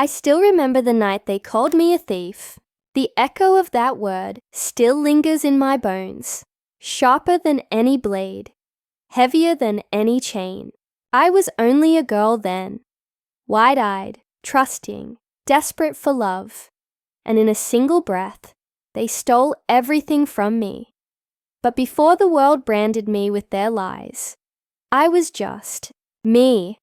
I still remember the night they called me a thief. The echo of that word still lingers in my bones, sharper than any blade, heavier than any chain. I was only a girl then, wide-eyed, trusting, desperate for love, and in a single breath, they stole everything from me. But before the world branded me with their lies, I was just me,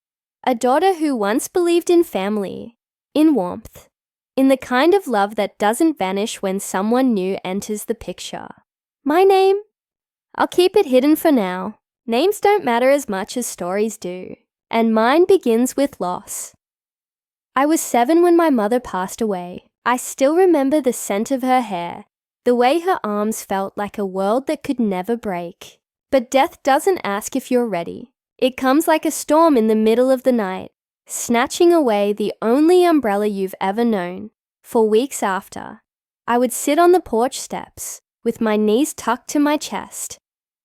a daughter who once believed in family, in warmth, in the kind of love that doesn't vanish when someone new enters the picture. My name? I'll keep it hidden for now. Names don't matter as much as stories do, and mine begins with loss. I was 7 when my mother passed away. I still remember the scent of her hair, the way her arms felt like a world that could never break. But death doesn't ask if you're ready. It comes like a storm in the middle of the night, snatching away the only umbrella you've ever known. For weeks after, I would sit on the porch steps, with my knees tucked to my chest,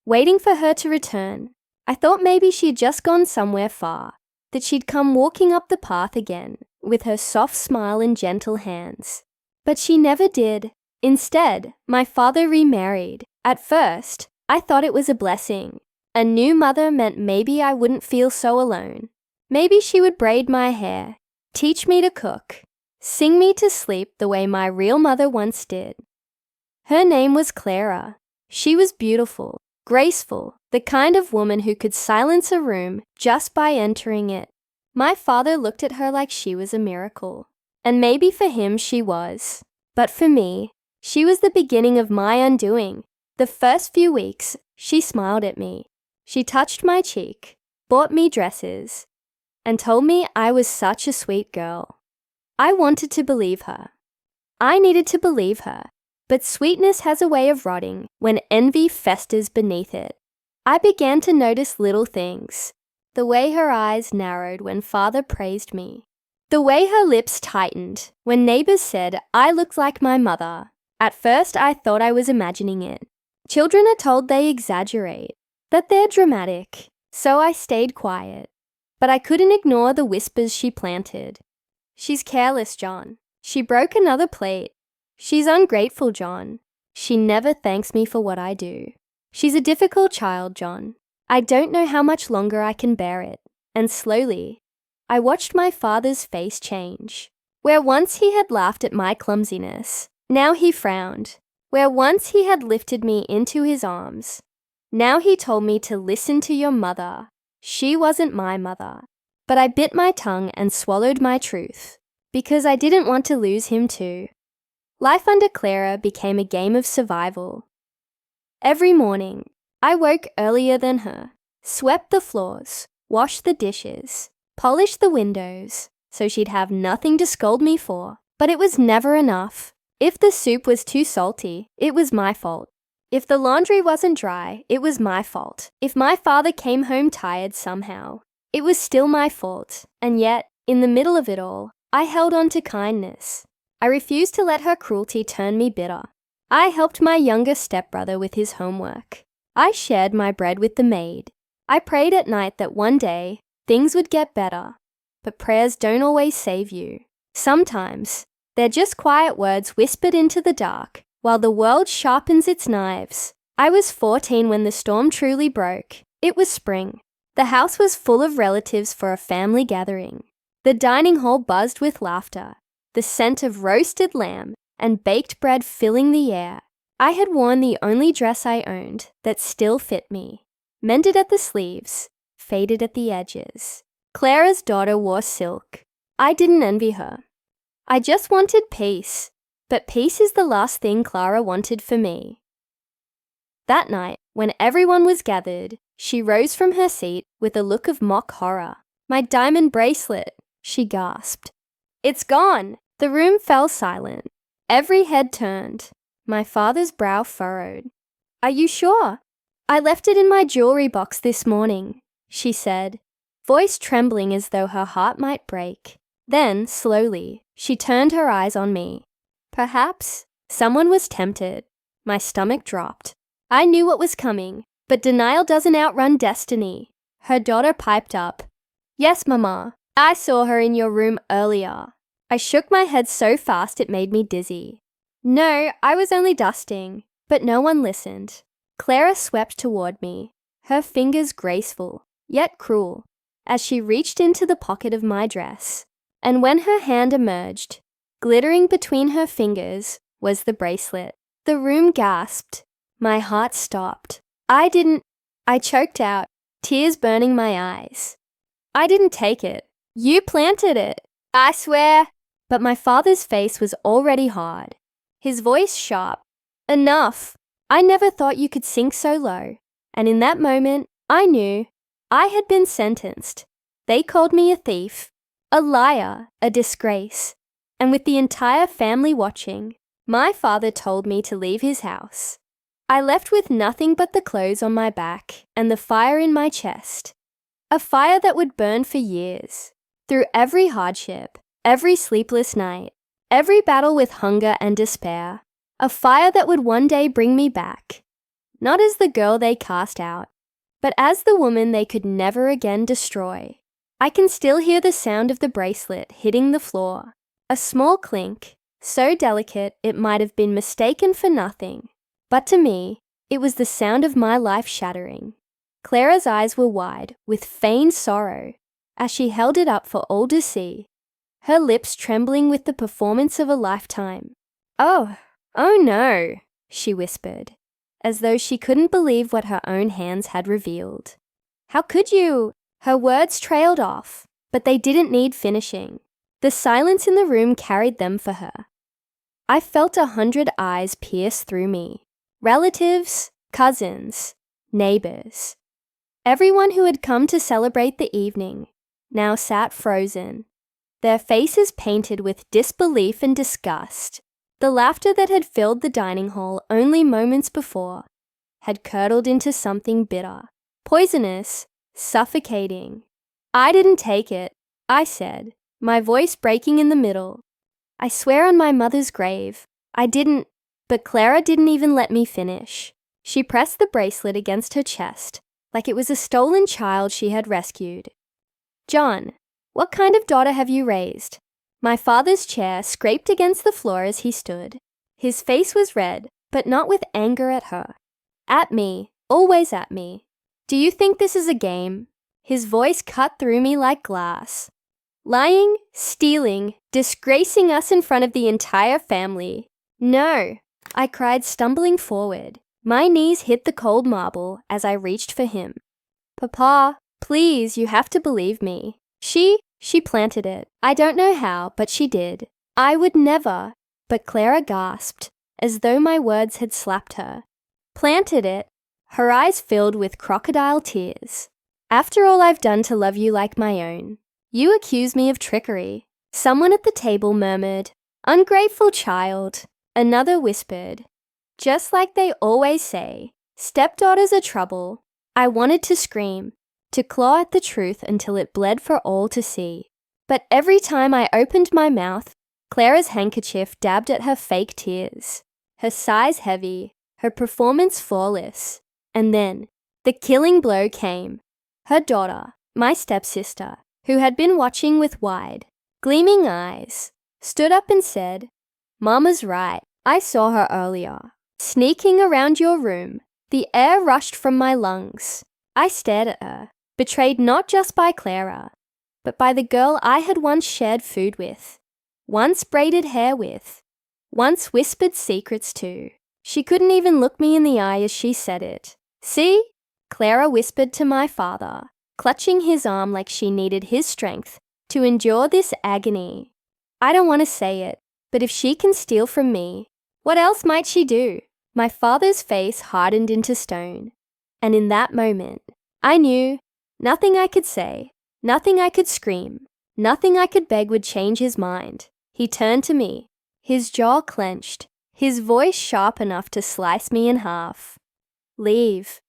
waiting for her to return. I thought maybe she'd just gone somewhere far, that she'd come walking up the path again, with her soft smile and gentle hands. But she never did. Instead, my father remarried. At first, I thought it was a blessing. A new mother meant maybe I wouldn't feel so alone. Maybe she would braid my hair, teach me to cook, sing me to sleep the way my real mother once did. Her name was Clara. She was beautiful, graceful, the kind of woman who could silence a room just by entering it. My father looked at her like she was a miracle. And maybe for him she was. But for me, she was the beginning of my undoing. The first few weeks, she smiled at me. She touched my cheek, bought me dresses, and told me I was such a sweet girl. I wanted to believe her. I needed to believe her. But sweetness has a way of rotting when envy festers beneath it. I began to notice little things. The way her eyes narrowed when father praised me. The way her lips tightened when neighbors said I looked like my mother. At first, I thought I was imagining it. Children are told they exaggerate, that they're dramatic, so I stayed quiet. But I couldn't ignore the whispers she planted. She's careless, John. She broke another plate. She's ungrateful, John. She never thanks me for what I do. She's a difficult child, John. I don't know how much longer I can bear it. And slowly, I watched my father's face change. Where once he had laughed at my clumsiness, now he frowned. Where once he had lifted me into his arms, now he told me to listen to your mother. She wasn't my mother. But I bit my tongue and swallowed my truth, because I didn't want to lose him too. Life under Clara became a game of survival. Every morning, I woke earlier than her, swept the floors, washed the dishes, polished the windows, so she'd have nothing to scold me for. But it was never enough. If the soup was too salty, it was my fault. If the laundry wasn't dry, it was my fault. If my father came home tired somehow, it was still my fault. And yet, in the middle of it all, I held on to kindness. I refused to let her cruelty turn me bitter. I helped my younger stepbrother with his homework. I shared my bread with the maid. I prayed at night that one day, things would get better. But prayers don't always save you. Sometimes, they're just quiet words whispered into the dark, while the world sharpens its knives. I was 14 when the storm truly broke. It was spring. The house was full of relatives for a family gathering. The dining hall buzzed with laughter, the scent of roasted lamb and baked bread filling the air. I had worn the only dress I owned that still fit me, mended at the sleeves, faded at the edges. Clara's daughter wore silk. I didn't envy her. I just wanted peace, but peace is the last thing Clara wanted for me. That night, when everyone was gathered, she rose from her seat with a look of mock horror. "My diamond bracelet," she gasped. "It's gone!" The room fell silent. Every head turned. My father's brow furrowed. "Are you sure?" "I left it in my jewelry box this morning," she said, voice trembling as though her heart might break. Then, slowly, she turned her eyes on me. Perhaps someone was tempted. My stomach dropped. I knew what was coming, but denial doesn't outrun destiny. Her daughter piped up. "Yes, Mama. I saw her in your room earlier." I shook my head so fast it made me dizzy. No, I was only dusting, but no one listened. Clara swept toward me, her fingers graceful, yet cruel, as she reached into the pocket of my dress. And when her hand emerged, glittering between her fingers, was the bracelet. The room gasped. My heart stopped. I choked out, tears burning my eyes. I didn't take it. You planted it. I swear. But my father's face was already hard, his voice sharp. Enough. I never thought you could sink so low. And in that moment, I knew I had been sentenced. They called me a thief, a liar, a disgrace. And with the entire family watching, my father told me to leave his house. I left with nothing but the clothes on my back and the fire in my chest. A fire that would burn for years, through every hardship, every sleepless night, every battle with hunger and despair. A fire that would one day bring me back, not as the girl they cast out, but as the woman they could never again destroy. I can still hear the sound of the bracelet hitting the floor, a small clink, so delicate it might have been mistaken for nothing. But to me, it was the sound of my life shattering. Clara's eyes were wide with feigned sorrow as she held it up for all to see, her lips trembling with the performance of a lifetime. Oh no, she whispered, as though she couldn't believe what her own hands had revealed. How could you? Her words trailed off, but they didn't need finishing. The silence in the room carried them for her. I felt 100 eyes pierce through me. Relatives, cousins, neighbors. Everyone who had come to celebrate the evening now sat frozen, their faces painted with disbelief and disgust. The laughter that had filled the dining hall only moments before had curdled into something bitter, poisonous, suffocating. I didn't take it, I said, my voice breaking in the middle. I swear on my mother's grave, I didn't. But Clara didn't even let me finish. She pressed the bracelet against her chest, like it was a stolen child she had rescued. John, what kind of daughter have you raised? My father's chair scraped against the floor as he stood. His face was red, but not with anger at her. At me, always at me. Do you think this is a game? His voice cut through me like glass. Lying, stealing, disgracing us in front of the entire family. No, I cried, stumbling forward. My knees hit the cold marble as I reached for him. Papa, please, you have to believe me. She planted it. I don't know how, but she did. I would never. But Clara gasped, as though my words had slapped her. Planted it? Her eyes filled with crocodile tears. After all I've done to love you like my own, you accuse me of trickery. Someone at the table murmured, ungrateful child. Another whispered, just like they always say, stepdaughters are trouble. I wanted to scream, to claw at the truth until it bled for all to see. But every time I opened my mouth, Clara's handkerchief dabbed at her fake tears, her sighs heavy, her performance flawless. And then, the killing blow came. Her daughter, my stepsister, who had been watching with wide, gleaming eyes, stood up and said, Mama's right. I saw her earlier. Sneaking around your room, the air rushed from my lungs. I stared at her, betrayed not just by Clara, but by the girl I had once shared food with, once braided hair with, once whispered secrets to. She couldn't even look me in the eye as she said it. See? Clara whispered to my father, clutching his arm like she needed his strength to endure this agony. I don't want to say it, but if she can steal from me, what else might she do? My father's face hardened into stone. And in that moment, I knew nothing I could say, nothing I could scream, nothing I could beg would change his mind. He turned to me, his jaw clenched, his voice sharp enough to slice me in half. Leave.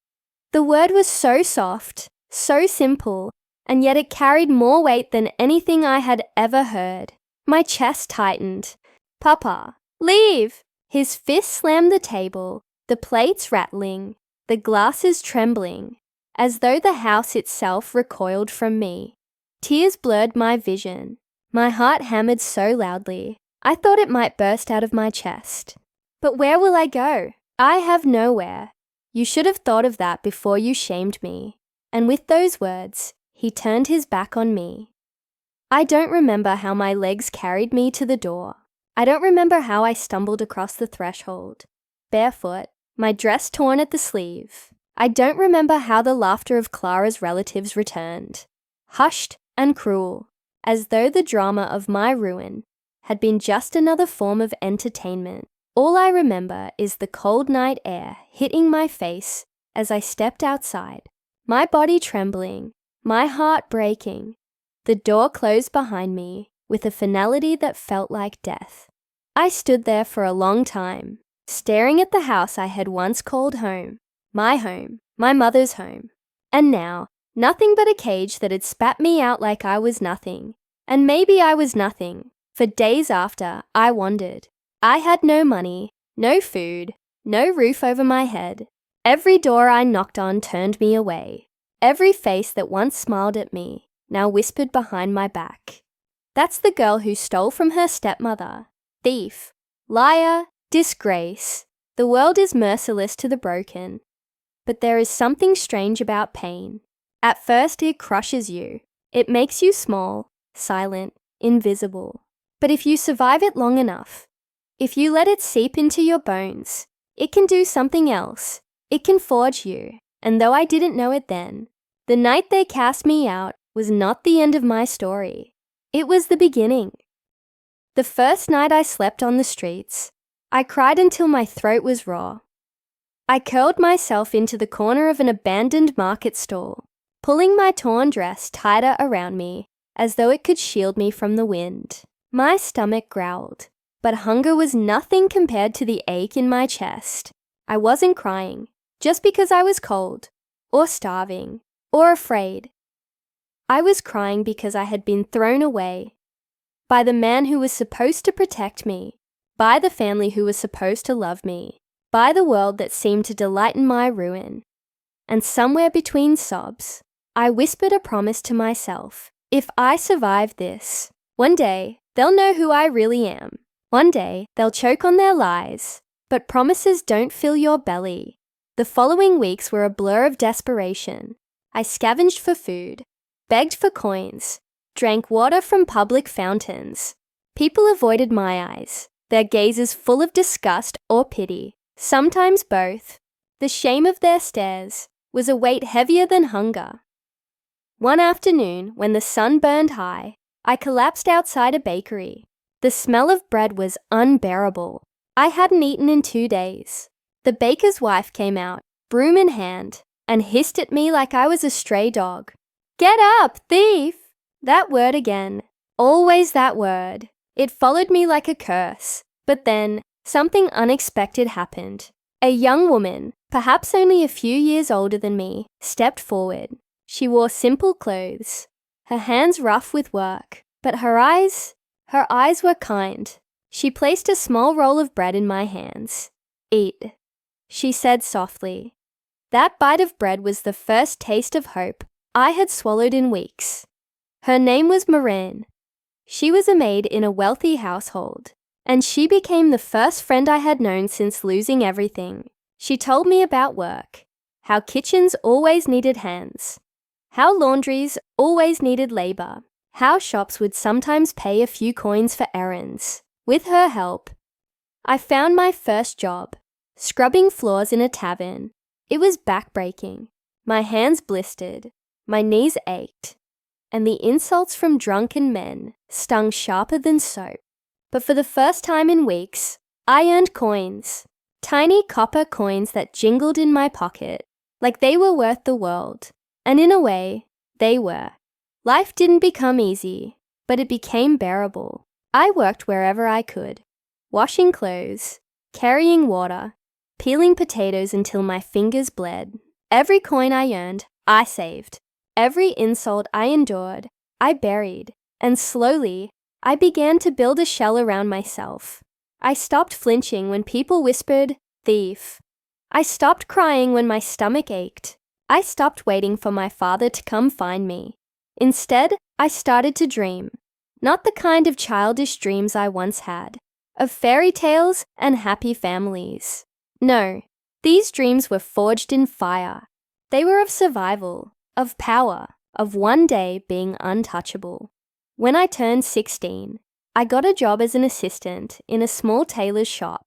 The word was so soft, so simple, and yet it carried more weight than anything I had ever heard. My chest tightened. Papa, leave! His fist slammed the table, the plates rattling, the glasses trembling, as though the house itself recoiled from me. Tears blurred my vision. My heart hammered so loudly, I thought it might burst out of my chest. But where will I go? I have nowhere. You should have thought of that before you shamed me. And with those words, he turned his back on me. I don't remember how my legs carried me to the door. I don't remember how I stumbled across the threshold, barefoot, my dress torn at the sleeve. I don't remember how the laughter of Clara's relatives returned, hushed and cruel, as though the drama of my ruin had been just another form of entertainment. All I remember is the cold night air hitting my face as I stepped outside, my body trembling, my heart breaking. The door closed behind me with a finality that felt like death. I stood there for a long time, staring at the house I had once called home, my mother's home. And now, nothing but a cage that had spat me out like I was nothing. And maybe I was nothing. For days after, I wandered. I had no money, no food, no roof over my head. Every door I knocked on turned me away. Every face that once smiled at me now whispered behind my back. That's the girl who stole from her stepmother. Thief, liar, disgrace. The world is merciless to the broken. But there is something strange about pain. At first it crushes you. It makes you small, silent, invisible. But if you survive it long enough, if you let it seep into your bones, it can do something else. It can forge you. And though I didn't know it then, the night they cast me out was not the end of my story. It was the beginning. The first night I slept on the streets, I cried until my throat was raw. I curled myself into the corner of an abandoned market stall, pulling my torn dress tighter around me as though it could shield me from the wind. My stomach growled, but hunger was nothing compared to the ache in my chest. I wasn't crying, just because I was cold, or starving, or afraid. I was crying because I had been thrown away by the man who was supposed to protect me, by the family who was supposed to love me, by the world that seemed to delight in my ruin. And somewhere between sobs, I whispered a promise to myself. If I survive this, one day they'll know who I really am. One day they'll choke on their lies. But promises don't fill your belly. The following weeks were a blur of desperation. I scavenged for food, begged for coins, drank water from public fountains. People avoided my eyes, their gazes full of disgust or pity, sometimes both. The shame of their stares was a weight heavier than hunger. One afternoon, when the sun burned high, I collapsed outside a bakery. The smell of bread was unbearable. I hadn't eaten in 2 days. The baker's wife came out, broom in hand, and hissed at me like I was a stray dog. "Get up, thief!" That word again. Always that word. It followed me like a curse. But then, something unexpected happened. A young woman, perhaps only a few years older than me, stepped forward. She wore simple clothes, her hands rough with work, but her eyes were kind. She placed a small roll of bread in my hands. "Eat," she said softly. That bite of bread was the first taste of hope I had swallowed in weeks. Her name was Maureen. She was a maid in a wealthy household, and she became the first friend I had known since losing everything. She told me about work, how kitchens always needed hands, how laundries always needed labor, how shops would sometimes pay a few coins for errands. With her help, I found my first job, scrubbing floors in a tavern. It was backbreaking. My hands blistered, my knees ached, and the insults from drunken men stung sharper than soap. But for the first time in weeks, I earned coins, tiny copper coins that jingled in my pocket, like they were worth the world. And in a way, they were. Life didn't become easy, but it became bearable. I worked wherever I could, washing clothes, carrying water, peeling potatoes until my fingers bled. Every coin I earned, I saved. Every insult I endured, I buried. And slowly, I began to build a shell around myself. I stopped flinching when people whispered, "Thief." I stopped crying when my stomach ached. I stopped waiting for my father to come find me. Instead, I started to dream. Not the kind of childish dreams I once had, of fairy tales and happy families. No, these dreams were forged in fire. They were of survival, of power, of one day being untouchable. When I turned 16, I got a job as an assistant in a small tailor's shop.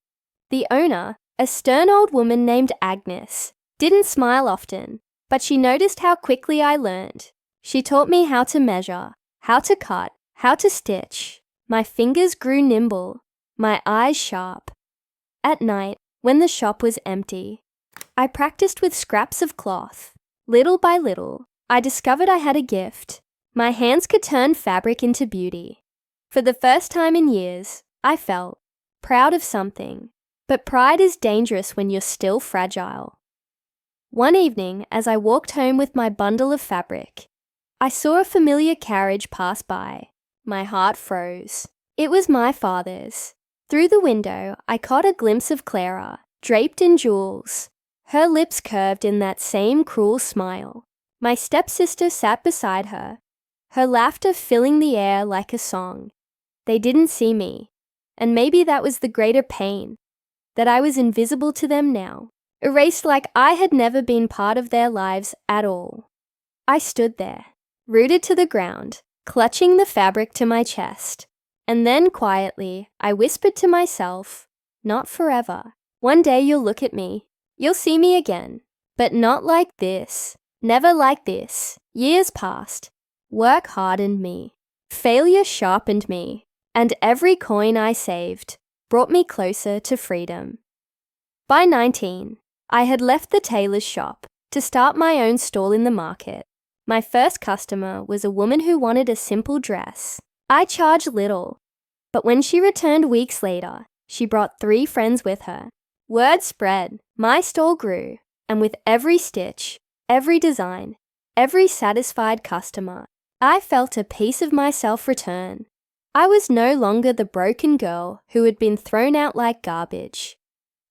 The owner, a stern old woman named Agnes, didn't smile often, but she noticed how quickly I learned. She taught me how to measure, how to cut, how to stitch. My fingers grew nimble, my eyes sharp. At night, when the shop was empty, I practiced with scraps of cloth. Little by little, I discovered I had a gift. My hands could turn fabric into beauty. For the first time in years, I felt proud of something. But pride is dangerous when you're still fragile. One evening, as I walked home with my bundle of fabric, I saw a familiar carriage pass by. My heart froze. It was my father's. Through the window, I caught a glimpse of Clara, draped in jewels, her lips curved in that same cruel smile. My stepsister sat beside her, her laughter filling the air like a song. They didn't see me, and maybe that was the greater pain, that I was invisible to them now, erased like I had never been part of their lives at all. I stood there, rooted to the ground, clutching the fabric to my chest. And then quietly, I whispered to myself, not forever. One day you'll look at me. You'll see me again. But not like this. Never like this. Years passed. Work hardened me. Failure sharpened me. And every coin I saved brought me closer to freedom. By 19, I had left the tailor's shop to start my own stall in the market. My first customer was a woman who wanted a simple dress. I charged little, but when she returned weeks later, she brought 3 friends with her. Word spread, my stall grew, and with every stitch, every design, every satisfied customer, I felt a piece of myself return. I was no longer the broken girl who had been thrown out like garbage.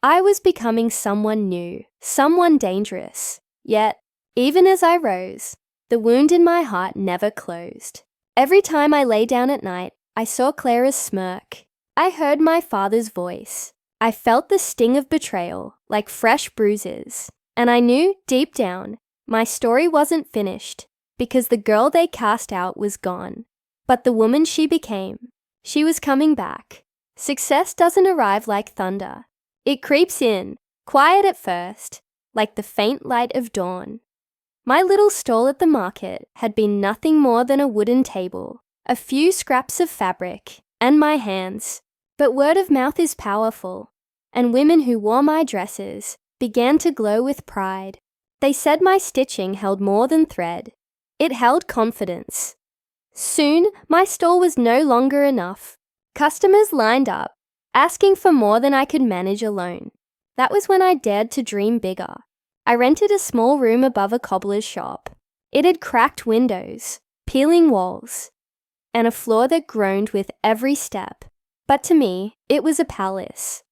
I was becoming someone new, someone dangerous. Yet, even as I rose, the wound in my heart never closed. Every time I lay down at night, I saw Clara's smirk. I heard my father's voice. I felt the sting of betrayal, like fresh bruises. And I knew, deep down, my story wasn't finished, because the girl they cast out was gone. But the woman she became, she was coming back. Success doesn't arrive like thunder. It creeps in, quiet at first, like the faint light of dawn. My little stall at the market had been nothing more than a wooden table, a few scraps of fabric, and my hands. But word of mouth is powerful, and women who wore my dresses began to glow with pride. They said my stitching held more than thread. It held confidence. Soon, my stall was no longer enough. Customers lined up, asking for more than I could manage alone. That was when I dared to dream bigger. I rented a small room above a cobbler's shop. It had cracked windows, peeling walls, and a floor that groaned with every step. But to me, it was a palace.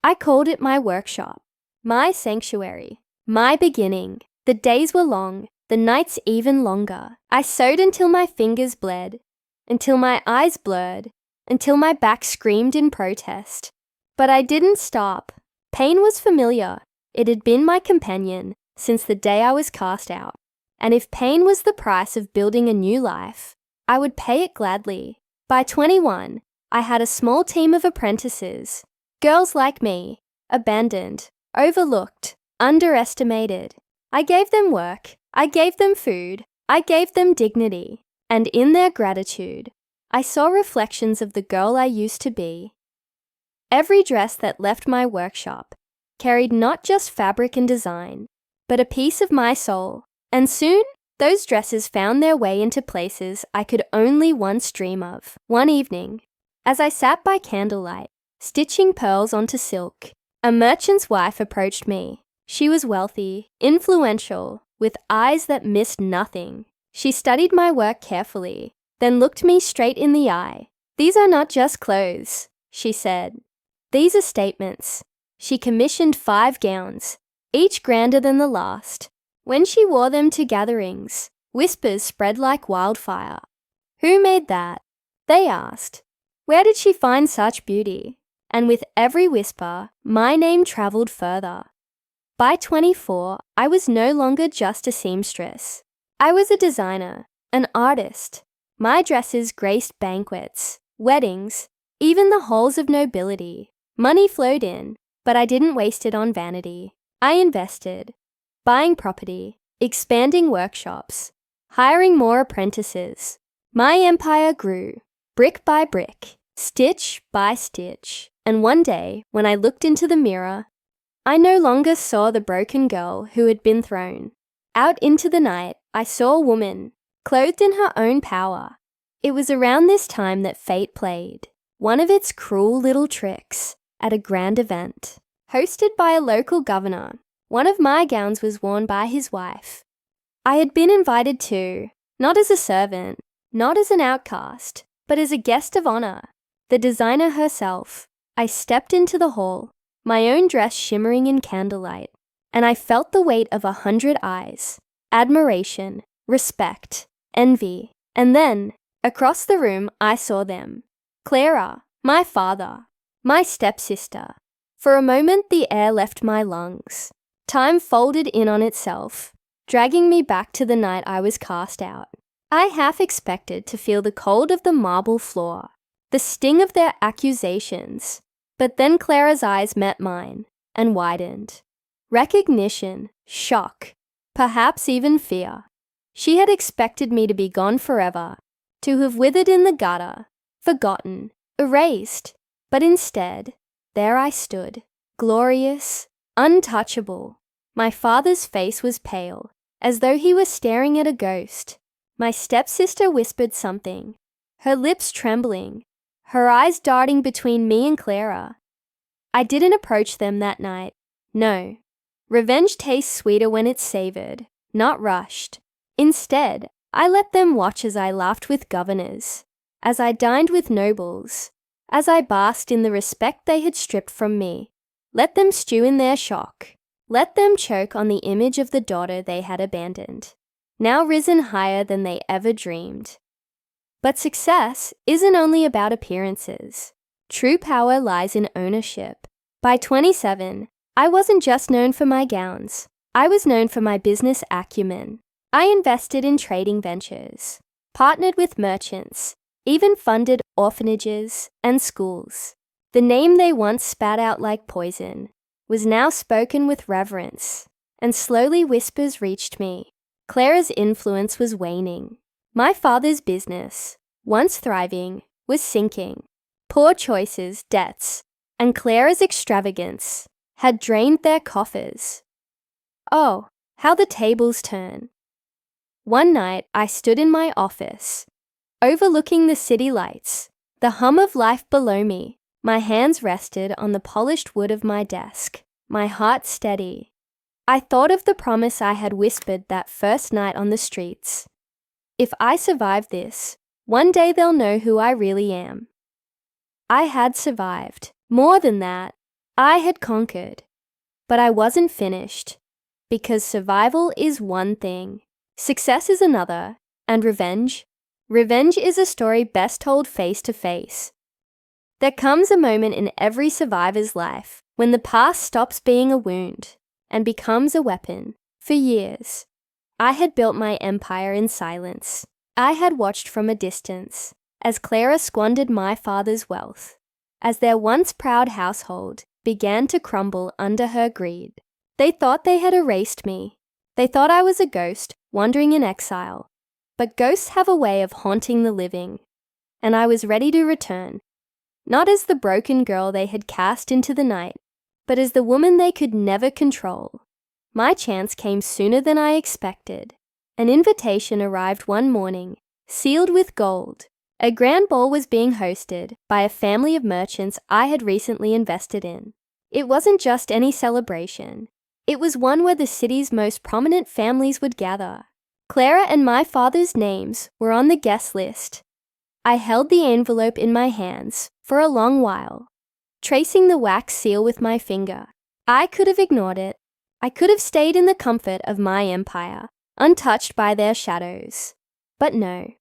I called it my workshop, my sanctuary, my beginning. The days were long, the nights even longer. I sewed until my fingers bled, until my eyes blurred, until my back screamed in protest. But I didn't stop. Pain was familiar. It had been my companion since the day I was cast out. And if pain was the price of building a new life, I would pay it gladly. By 21, I had a small team of apprentices, girls like me, abandoned, overlooked, underestimated. I gave them work, I gave them food, I gave them dignity, and in their gratitude, I saw reflections of the girl I used to be. Every dress that left my workshop carried not just fabric and design, but a piece of my soul, and soon those dresses found their way into places I could only once dream of. One evening, as I sat by candlelight, stitching pearls onto silk, a merchant's wife approached me. She was wealthy, influential, with eyes that missed nothing. She studied my work carefully, then looked me straight in the eye. "These are not just clothes," she said. "These are statements." She commissioned 5 gowns, each grander than the last. When she wore them to gatherings, whispers spread like wildfire. "Who made that?" They asked, where did she find such beauty? And with every whisper, my name travelled further. By 24, I was no longer just a seamstress. I was a designer, an artist. My dresses graced banquets, weddings, even the halls of nobility. Money flowed in, but I didn't waste it on vanity. I invested, buying property, expanding workshops, hiring more apprentices. My empire grew, brick by brick, stitch by stitch. And one day, when I looked into the mirror, I no longer saw the broken girl who had been thrown. Out into the night, I saw a woman, clothed in her own power. It was around this time that fate played one of its cruel little tricks at a grand event. Hosted by a local governor, one of my gowns was worn by his wife. I had been invited too, not as a servant, not as an outcast, but as a guest of honor, the designer herself. I stepped into the hall, my own dress shimmering in candlelight, and I felt the weight of 100 eyes, admiration, respect, envy. And then, across the room, I saw them. Clara, my father, my stepsister. For a moment, the air left my lungs. Time folded in on itself, dragging me back to the night I was cast out. I half expected to feel the cold of the marble floor, the sting of their accusations. But then Clara's eyes met mine and widened. Recognition, shock, perhaps even fear. She had expected me to be gone forever, to have withered in the gutter, forgotten, erased. But instead, there I stood, glorious, untouchable. My father's face was pale, as though he were staring at a ghost. My stepsister whispered something, her lips trembling, her eyes darting between me and Clara. I didn't approach them that night. No. Revenge tastes sweeter when it's savored, not rushed. Instead, I let them watch as I laughed with governors, as I dined with nobles, as I basked in the respect they had stripped from me. Let them stew in their shock. Let them choke on the image of the daughter they had abandoned, now risen higher than they ever dreamed. But success isn't only about appearances. True power lies in ownership. By 27, I wasn't just known for my gowns. I was known for my business acumen. I invested in trading ventures, partnered with merchants, even funded orphanages and schools. The name they once spat out like poison was now spoken with reverence, and slowly whispers reached me. Clara's influence was waning. My father's business, once thriving, was sinking. Poor choices, debts, and Clara's extravagance had drained their coffers. Oh, how the tables turn. One night I stood in my office, overlooking the city lights, the hum of life below me. My hands rested on the polished wood of my desk, my heart steady. I thought of the promise I had whispered that first night on the streets. If I survive this, one day they'll know who I really am. I had survived. More than that, I had conquered. But I wasn't finished, because survival is one thing, success is another, and revenge is a story best told face to face. There comes a moment in every survivor's life when the past stops being a wound and becomes a weapon. For years, I had built my empire in silence. I had watched from a distance as Clara squandered my father's wealth, as their once proud household began to crumble under her greed. They thought they had erased me. They thought I was a ghost wandering in exile. But ghosts have a way of haunting the living, and I was ready to return. Not as the broken girl they had cast into the night, but as the woman they could never control. My chance came sooner than I expected. An invitation arrived one morning, sealed with gold. A grand ball was being hosted by a family of merchants I had recently invested in. It wasn't just any celebration. It was one where the city's most prominent families would gather. Clara and my father's names were on the guest list. I held the envelope in my hands for a long while, tracing the wax seal with my finger. I could have ignored it. I could have stayed in the comfort of my empire, untouched by their shadows. But no.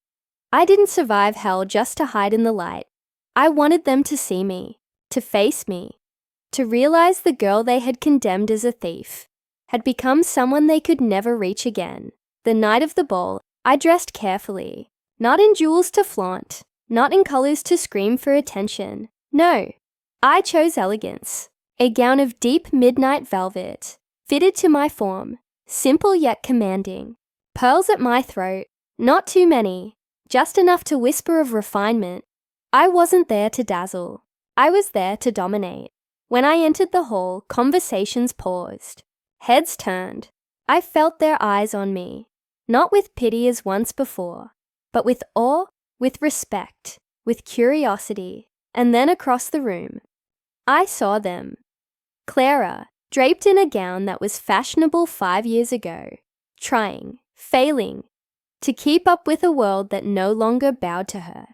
I didn't survive hell just to hide in the light. I wanted them to see me, to face me, to realize the girl they had condemned as a thief had become someone they could never reach again. The night of the ball, I dressed carefully, not in jewels to flaunt, not in colors to scream for attention. No, I chose elegance, a gown of deep midnight velvet, fitted to my form, simple yet commanding, pearls at my throat, not too many, just enough to whisper of refinement. I wasn't there to dazzle. I was there to dominate. When I entered the hall, conversations paused. Heads turned. I felt their eyes on me, not with pity as once before, but with awe, with respect, with curiosity. And then across the room, I saw them. Clara, draped in a gown that was fashionable 5 years ago, trying, failing, to keep up with a world that no longer bowed to her.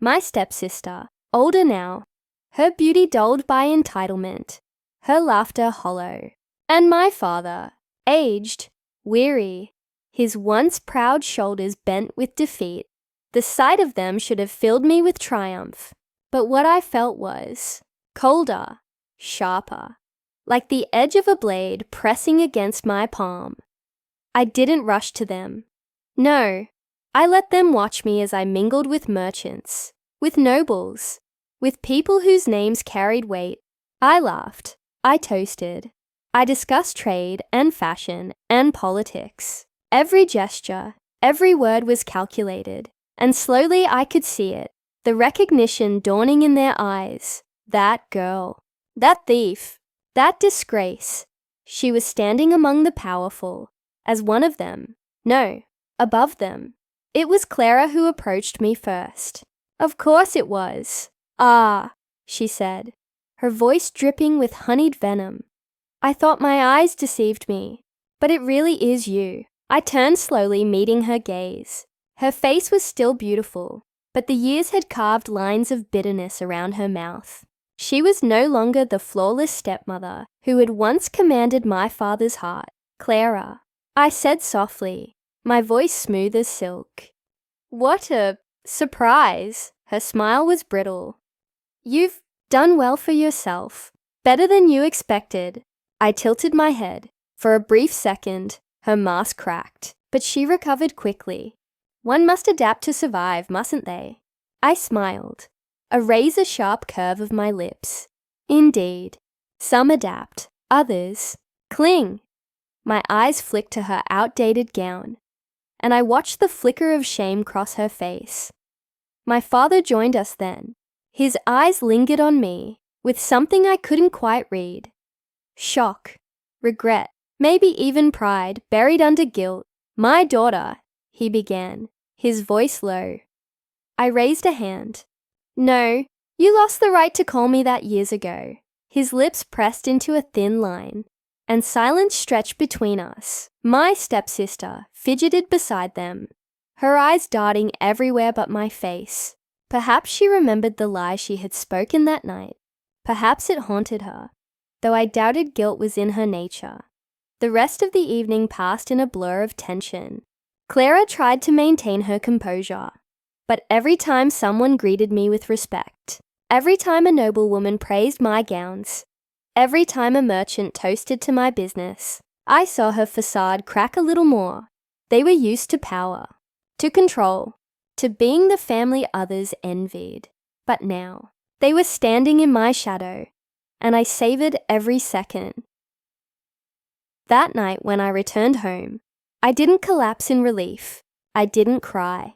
My stepsister, older now, her beauty dulled by entitlement, her laughter hollow. And my father, aged, weary, his once proud shoulders bent with defeat. The sight of them should have filled me with triumph, but what I felt was colder, sharper, like the edge of a blade pressing against my palm. I didn't rush to them. No, I let them watch me as I mingled with merchants, with nobles, with people whose names carried weight. I laughed, I toasted, I discussed trade and fashion and politics. Every gesture, every word was calculated, and slowly I could see it, the recognition dawning in their eyes. That girl, that thief, that disgrace. She was standing among the powerful, as one of them. No, above them. It was Clara who approached me first. Of course it was. Ah, she said, her voice dripping with honeyed venom. I thought my eyes deceived me, but it really is you. I turned slowly, meeting her gaze. Her face was still beautiful, but the years had carved lines of bitterness around her mouth. She was no longer the flawless stepmother who had once commanded my father's heart. Clara, I said softly, my voice smooth as silk. What a surprise! Her smile was brittle. You've done well for yourself, better than you expected. I tilted my head. For a brief second, her mask cracked, but she recovered quickly. One must adapt to survive, mustn't they? I smiled, a razor-sharp curve of my lips. Indeed, some adapt, others cling. My eyes flicked to her outdated gown, and I watched the flicker of shame cross her face. My father joined us then. His eyes lingered on me with something I couldn't quite read. Shock, regret, maybe even pride buried under guilt. My daughter, he began, his voice low. I raised a hand. No, you lost the right to call me that years ago. His lips pressed into a thin line, and silence stretched between us. My stepsister fidgeted beside them, her eyes darting everywhere but my face. Perhaps she remembered the lie she had spoken that night. Perhaps it haunted her, though I doubted guilt was in her nature. The rest of the evening passed in a blur of tension. Clara tried to maintain her composure, but every time someone greeted me with respect, every time a noblewoman praised my gowns, every time a merchant toasted to my business, I saw her facade crack a little more. They were used to power, to control, to being the family others envied. But now, they were standing in my shadow, and I savored every second. That night when I returned home, I didn't collapse in relief. I didn't cry.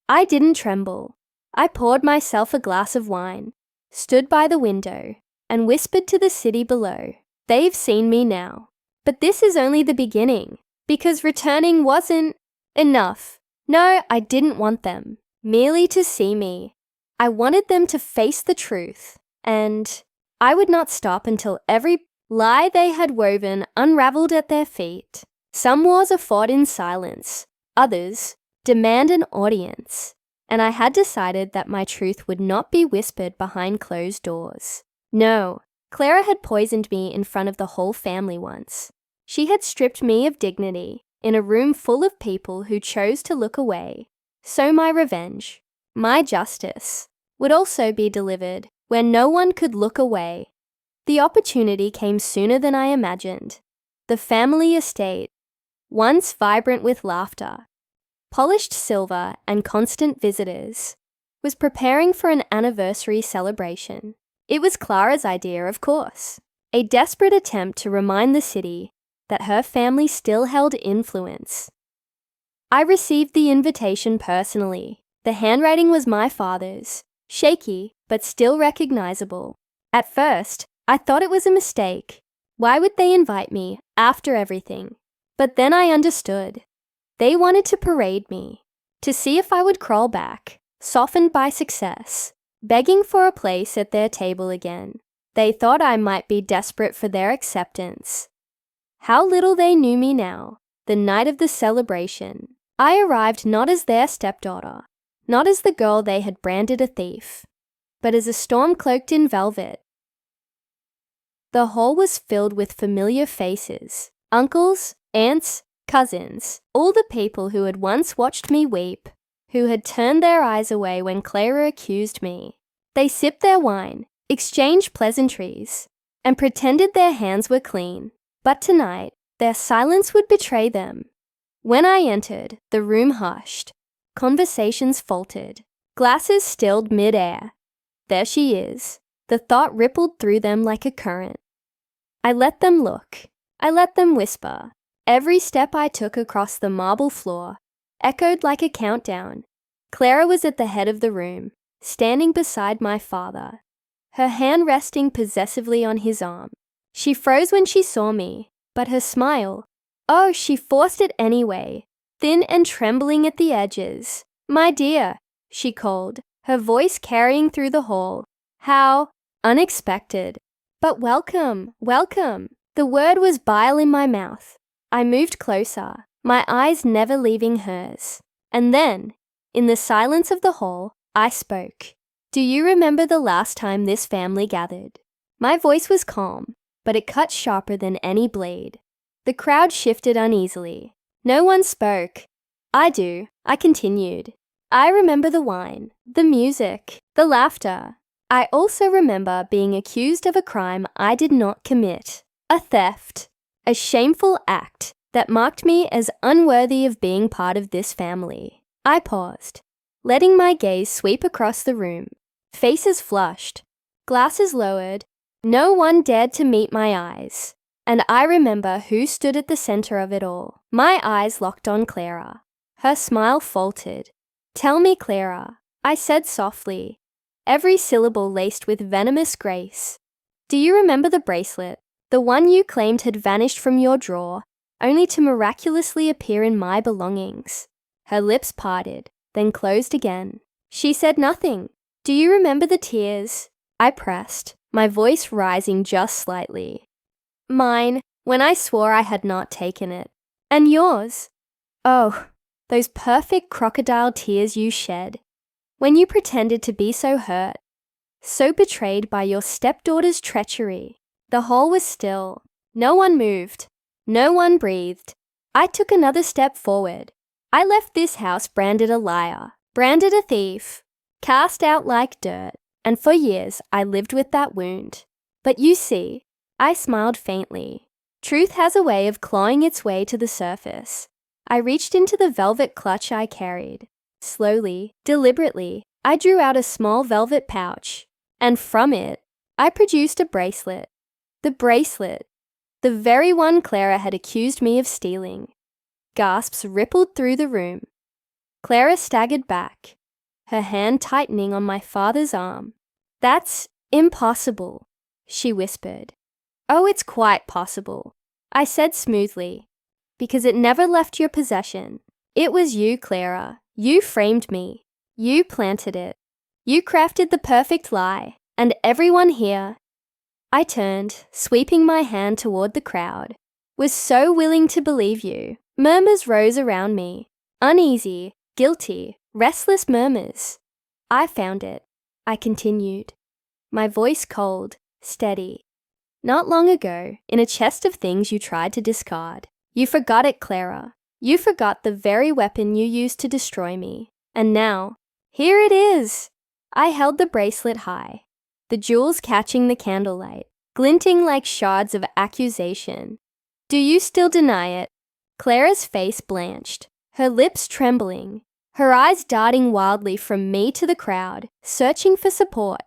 I didn't tremble. I poured myself a glass of wine, stood by the window, and whispered to the city below. They've seen me now. But this is only the beginning, because returning wasn't enough. No, I didn't want them merely to see me. I wanted them to face the truth, and I would not stop until every lie they had woven unraveled at their feet. Some wars are fought in silence, others demand an audience, and I had decided that my truth would not be whispered behind closed doors. No, Clara had poisoned me in front of the whole family once. She had stripped me of dignity in a room full of people who chose to look away. So my revenge my justice, would also be delivered where no one could look away. The opportunity came sooner than I imagined. The family estate, once vibrant with laughter, polished silver and constant visitors, was preparing for an anniversary celebration. It was Clara's idea, of course, a desperate attempt to remind the city that her family still held influence. I received the invitation personally. The handwriting was my father's, shaky but still recognizable. At first, I thought it was a mistake. Why would they invite me after everything? But then I understood. They wanted to parade me, to see if I would crawl back, softened by success, begging for a place at their table again. They thought I might be desperate for their acceptance. How little they knew me now, the night of the celebration. I arrived not as their stepdaughter, not as the girl they had branded a thief, but as a storm cloaked in velvet. The hall was filled with familiar faces, uncles, aunts, cousins, all the people who had once watched me weep, who had turned their eyes away when Clara accused me. They sipped their wine, exchanged pleasantries, and pretended their hands were clean. But tonight, their silence would betray them. When I entered, the room hushed. Conversations faltered. Glasses stilled mid-air. There she is. The thought rippled through them like a current. I let them look. I let them whisper. Every step I took across the marble floor echoed like a countdown. Clara was at the head of the room, standing beside my father, her hand resting possessively on his arm. She froze when she saw me, but her smile, oh, she forced it anyway, thin and trembling at the edges. "My dear," she called, her voice carrying through the hall. How unexpected. But welcome, welcome. The word was bile in my mouth. I moved closer, my eyes never leaving hers. And then, in the silence of the hall, I spoke. "Do you remember the last time this family gathered?" My voice was calm, but it cut sharper than any blade. The crowd shifted uneasily. No one spoke. "I do," I continued. "I remember the wine, the music, the laughter. I also remember being accused of a crime I did not commit, a theft, a shameful act that marked me as unworthy of being part of this family." I paused, letting my gaze sweep across the room. Faces flushed, glasses lowered. No one dared to meet my eyes. And I remember who stood at the center of it all. My eyes locked on Clara. Her smile faltered. "Tell me, Clara," I said softly, every syllable laced with venomous grace. "Do you remember the bracelet, the one you claimed had vanished from your drawer, only to miraculously appear in my belongings?" Her lips parted, then closed again. She said nothing. "Do you remember the tears?" I pressed, my voice rising just slightly. "Mine, when I swore I had not taken it. And yours? Oh, those perfect crocodile tears you shed, when you pretended to be so hurt, so betrayed by your stepdaughter's treachery." The hall was still. No one moved. No one breathed. I took another step forward. I left this house branded a liar, branded a thief, cast out like dirt, and for years I lived with that wound. But you see, I smiled faintly. Truth has a way of clawing its way to the surface. I reached into the velvet clutch I carried. Slowly, deliberately, I drew out a small velvet pouch, and from it, I produced a bracelet. The bracelet, the very one Clara had accused me of stealing. Gasps rippled through the room. Clara staggered back, her hand tightening on my father's arm. "That's impossible," she whispered. "Oh, it's quite possible," I said smoothly, "because it never left your possession. It was you, Clara. You framed me. You planted it. You crafted the perfect lie, and everyone here," I turned, sweeping my hand toward the crowd, "was so willing to believe you." Murmurs rose around me. Uneasy, guilty, restless murmurs. "I found it," I continued, my voice cold, steady. "Not long ago, in a chest of things you tried to discard. You forgot it, Clara. You forgot the very weapon you used to destroy me. And now, Here it is! I held the bracelet high, the jewels catching the candlelight, glinting like shards of accusation. Do you still deny it? Clara's face blanched, her lips trembling, her eyes darting wildly from me to the crowd, searching for support.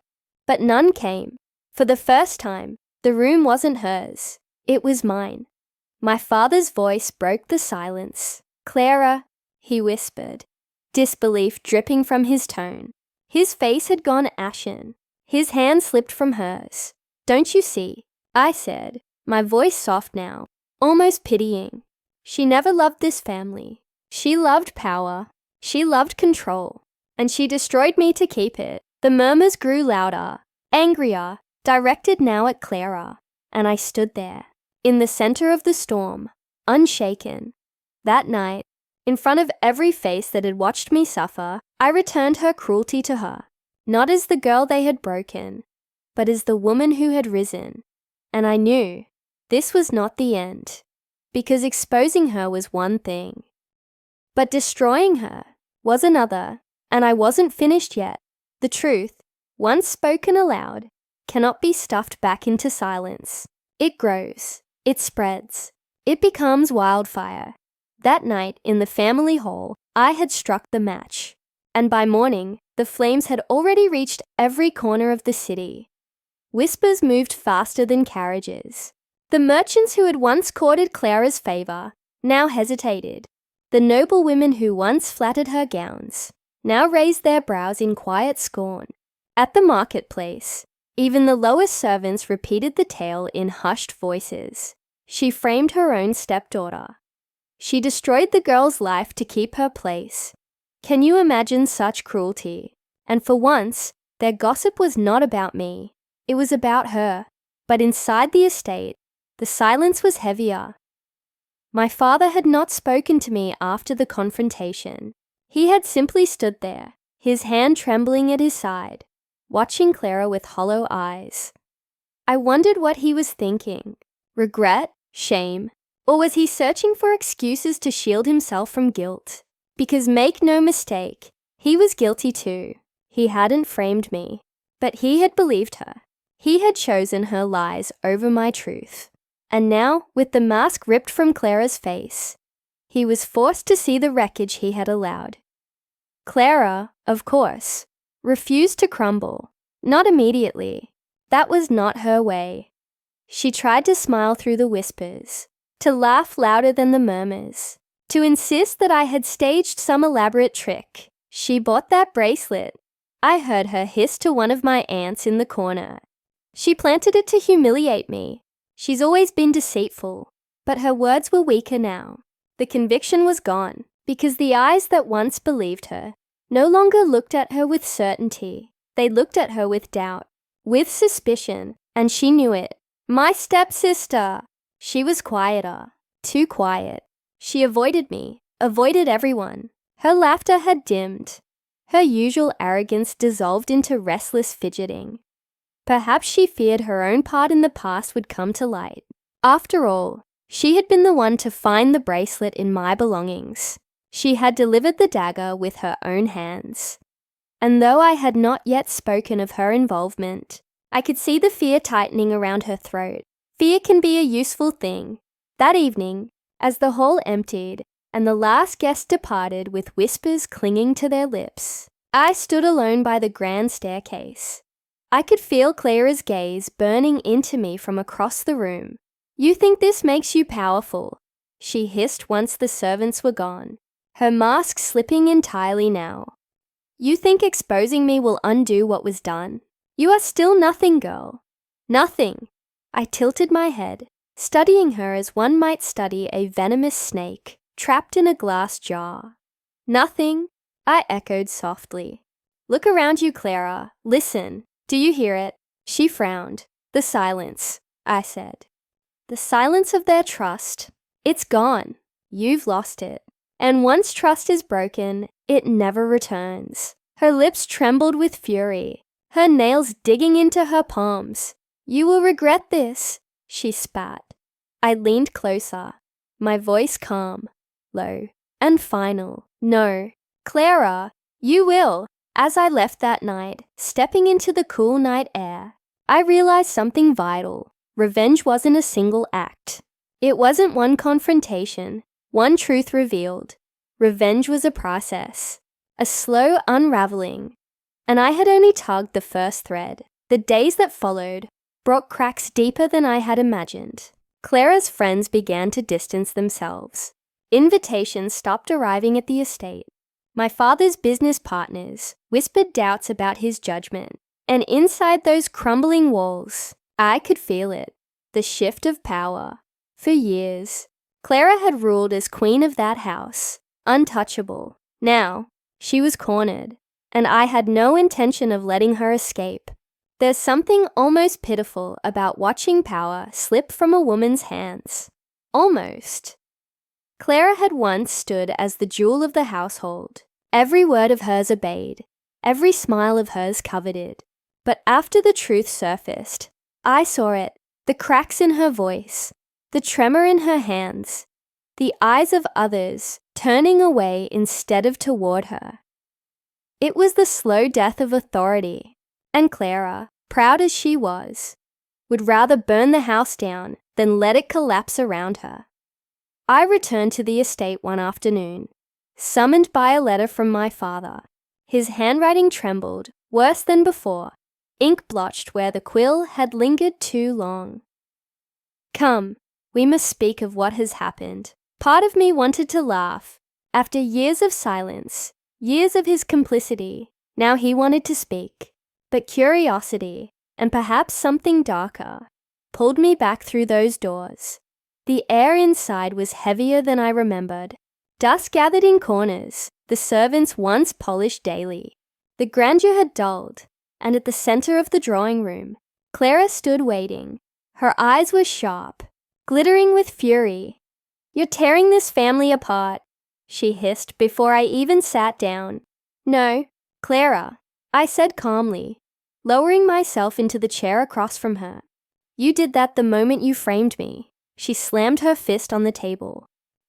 But none came. For the first time, the room wasn't hers. It was mine. My father's voice broke the silence. Clara, he whispered, disbelief dripping from his tone. His face had gone ashen. His hand slipped from hers. Don't you see? I said, my voice soft now, almost pitying. She never loved this family. She loved power. She loved control. And she destroyed me to keep it. The murmurs grew louder, angrier, directed now at Clara. And I stood there, in the center of the storm, unshaken. That night, in front of every face that had watched me suffer, I returned her cruelty to her, not as the girl they had broken, but as the woman who had risen. And I knew this was not the end, because exposing her was one thing, but destroying her was another, and I wasn't finished yet. The truth, once spoken aloud, cannot be stuffed back into silence. It grows, it spreads, it becomes wildfire. That night in the family hall, I had struck the match, and by morning, the flames had already reached every corner of the city. Whispers moved faster than carriages. The merchants who had once courted Clara's favor now hesitated. The noble women who once flattered her gowns now raised their brows in quiet scorn. At the marketplace, even the lowest servants repeated the tale in hushed voices. She framed her own stepdaughter. She destroyed the girl's life to keep her place. Can you imagine such cruelty? And for once, their gossip was not about me. It was about her. But inside the estate, the silence was heavier. My father had not spoken to me after the confrontation. He had simply stood there, his hand trembling at his side, watching Clara with hollow eyes. I wondered what he was thinking. Regret? Shame? Or was he searching for excuses to shield himself from guilt? Because make no mistake, he was guilty too. He hadn't framed me, but he had believed her. He had chosen her lies over my truth. And now, with the mask ripped from Clara's face, he was forced to see the wreckage he had allowed. Clara, of course, refused to crumble. Not immediately. That was not her way. She tried to smile through the whispers, to laugh louder than the murmurs, to insist that I had staged some elaborate trick. She bought that bracelet. I heard her hiss to one of my aunts in the corner. She planted it to humiliate me. She's always been deceitful, but her words were weaker now. The conviction was gone, because the eyes that once believed her no longer looked at her with certainty. They looked at her with doubt, with suspicion, and she knew it. My stepsister! She was quieter, too quiet. She avoided me, avoided everyone. Her laughter had dimmed. Her usual arrogance dissolved into restless fidgeting. Perhaps she feared her own part in the past would come to light. After all, she had been the one to find the bracelet in my belongings. She had delivered the dagger with her own hands. And though I had not yet spoken of her involvement, I could see the fear tightening around her throat. Fear can be a useful thing. That evening, as the hall emptied and the last guest departed with whispers clinging to their lips, I stood alone by the grand staircase. I could feel Clara's gaze burning into me from across the room. You think this makes you powerful, she hissed once the servants were gone, her mask slipping entirely now. You think exposing me will undo what was done? You are still nothing, girl. Nothing. I tilted my head, studying her as one might study a venomous snake trapped in a glass jar. Nothing, I echoed softly. Look around you, Clara. Listen. Do you hear it? She frowned. The silence, I said. The silence of their trust. It's gone. You've lost it. And once trust is broken, it never returns. Her lips trembled with fury, her nails digging into her palms. You will regret this, she spat. I leaned closer, my voice calm, low, and final. No, Clara, you will. As I left that night, stepping into the cool night air, I realized something vital. Revenge wasn't a single act. It wasn't one confrontation, one truth revealed. Revenge was a process, a slow unraveling, and I had only tugged the first thread. The days that followed brought cracks deeper than I had imagined. Clara's friends began to distance themselves. Invitations stopped arriving at the estate. My father's business partners whispered doubts about his judgment, and inside those crumbling walls, I could feel it, the shift of power. For years, Clara had ruled as queen of that house, untouchable. Now, she was cornered, and I had no intention of letting her escape. There's something almost pitiful about watching power slip from a woman's hands. Almost. Clara had once stood as the jewel of the household. Every word of hers obeyed, every smile of hers coveted. But after the truth surfaced, I saw it, the cracks in her voice, the tremor in her hands, the eyes of others turning away instead of toward her. It was the slow death of authority, and Clara, proud as she was, would rather burn the house down than let it collapse around her. I returned to the estate one afternoon, summoned by a letter from my father. His handwriting trembled, worse than before, ink blotched where the quill had lingered too long. Come, we must speak of what has happened. Part of me wanted to laugh. After years of silence, years of his complicity, now he wanted to speak. But curiosity, and perhaps something darker, pulled me back through those doors. The air inside was heavier than I remembered. Dust gathered in corners, the servants once polished daily. The grandeur had dulled, and at the center of the drawing room, Clara stood waiting. Her eyes were sharp, glittering with fury. "You're tearing this family apart," she hissed before I even sat down. "No, Clara," I said calmly, lowering myself into the chair across from her. "You did that the moment you framed me." She slammed her fist on the table.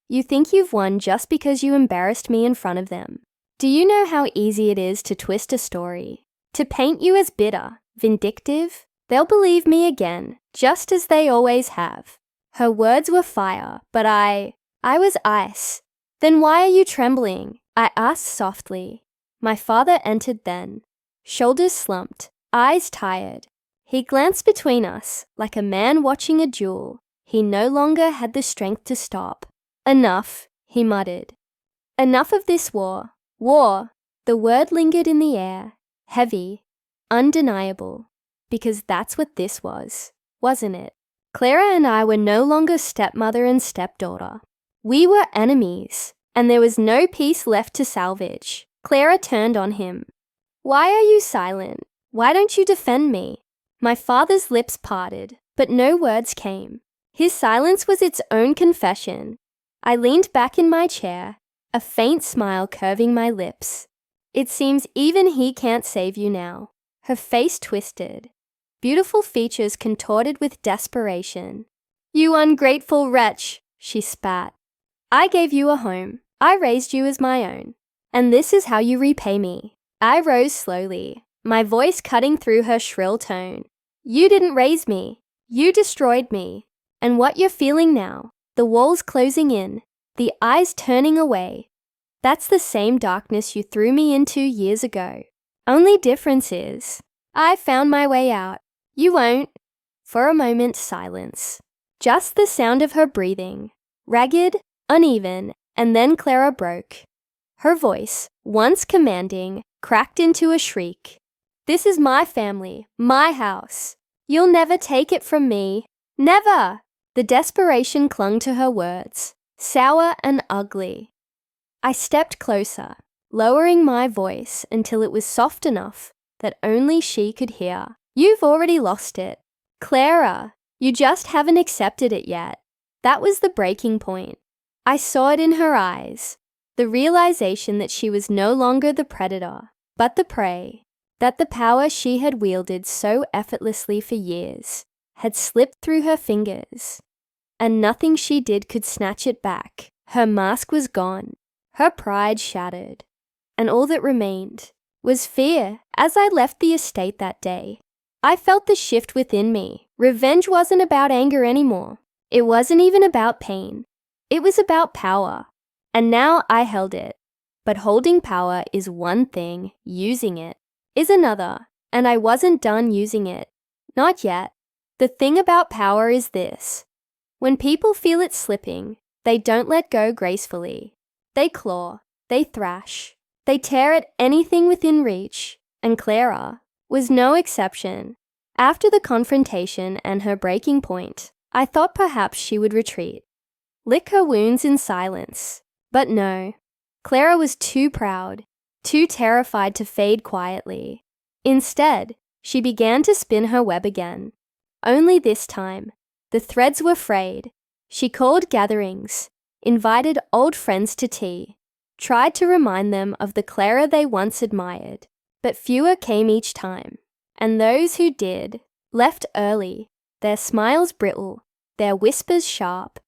"You think you've won just because you embarrassed me in front of them. Do you know how easy it is to twist a story? To paint you as bitter, vindictive? They'll believe me again, just as they always have." Her words were fire, but I was ice. "Then why are you trembling?" I asked softly. My father entered then, shoulders slumped, eyes tired. He glanced between us like a man watching a duel. He no longer had the strength to stop. "Enough," he muttered. "Enough of this war. War." The word lingered in the air, heavy, undeniable, because that's what this was, wasn't it? Clara and I were no longer stepmother and stepdaughter. We were enemies, and there was no peace left to salvage. Clara turned on him. "Why are you silent? Why don't you defend me?" My father's lips parted, but no words came. His silence was its own confession. I leaned back in my chair, a faint smile curving my lips. "It seems even he can't save you now." Her face twisted, beautiful features contorted with desperation. "You ungrateful wretch," she spat. "I gave you a home. I raised you as my own. And this is how you repay me." I rose slowly, my voice cutting through her shrill tone. "You didn't raise me. You destroyed me. And what you're feeling now, the walls closing in, the eyes turning away, that's the same darkness you threw me into years ago. Only difference is, I found my way out. You won't." For a moment, silence. Just the sound of her breathing, ragged, uneven, and then Clara broke. Her voice, once commanding, cracked into a shriek. "This is my family, my house. You'll never take it from me. Never!" The desperation clung to her words, sour and ugly. I stepped closer, lowering my voice until it was soft enough that only she could hear. "You've already lost it. Clara, you just haven't accepted it yet." That was the breaking point. I saw it in her eyes, the realization that she was no longer the predator, but the prey, that the power she had wielded so effortlessly for years had slipped through her fingers, and nothing she did could snatch it back. Her mask was gone, her pride shattered, and all that remained was fear as I left the estate that day. I felt the shift within me. Revenge wasn't about anger anymore. It wasn't even about pain. It was about power. And now I held it. But holding power is one thing, using it is another, and I wasn't done using it. Not yet. The thing about power is this. When people feel it slipping, they don't let go gracefully. They claw, they thrash, they tear at anything within reach, and Clara was no exception. After the confrontation and her breaking point, I thought perhaps she would retreat, lick her wounds in silence. But no, Clara was too proud, too terrified to fade quietly. Instead, she began to spin her web again. Only this time, the threads were frayed. She called gatherings, invited old friends to tea, tried to remind them of the Clara they once admired, but fewer came each time, and those who did left early, their smiles brittle, their whispers sharp.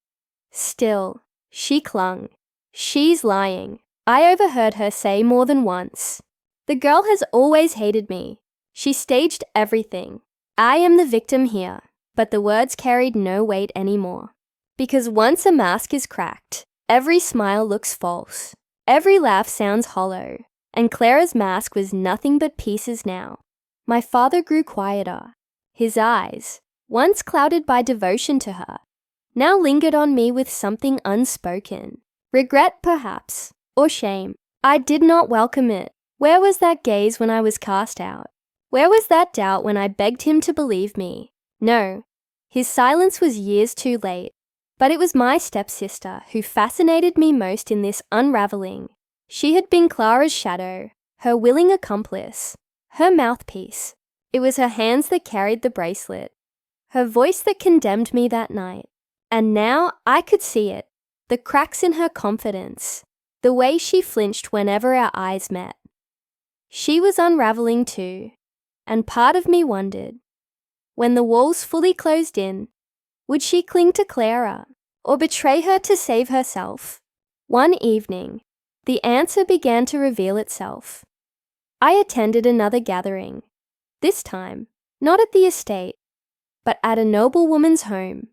Still, she clung. She's lying, I overheard her say more than once. The girl has always hated me. She staged everything. I am the victim here, but the words carried no weight anymore. Because once a mask is cracked, every smile looks false. Every laugh sounds hollow, and Clara's mask was nothing but pieces now. My father grew quieter. His eyes, once clouded by devotion to her, now lingered on me with something unspoken. Regret, perhaps, or shame. I did not welcome it. Where was that gaze when I was cast out? Where was that doubt when I begged him to believe me? No, his silence was years too late. But it was my stepsister who fascinated me most in this unraveling. She had been Clara's shadow, her willing accomplice, her mouthpiece. It was her hands that carried the bracelet, her voice that condemned me that night. And now I could see it, the cracks in her confidence, the way she flinched whenever our eyes met. She was unraveling too, and part of me wondered, when the walls fully closed in, would she cling to Clara, or betray her to save herself? One evening, the answer began to reveal itself. I attended another gathering, this time not at the estate, but at a noblewoman's home,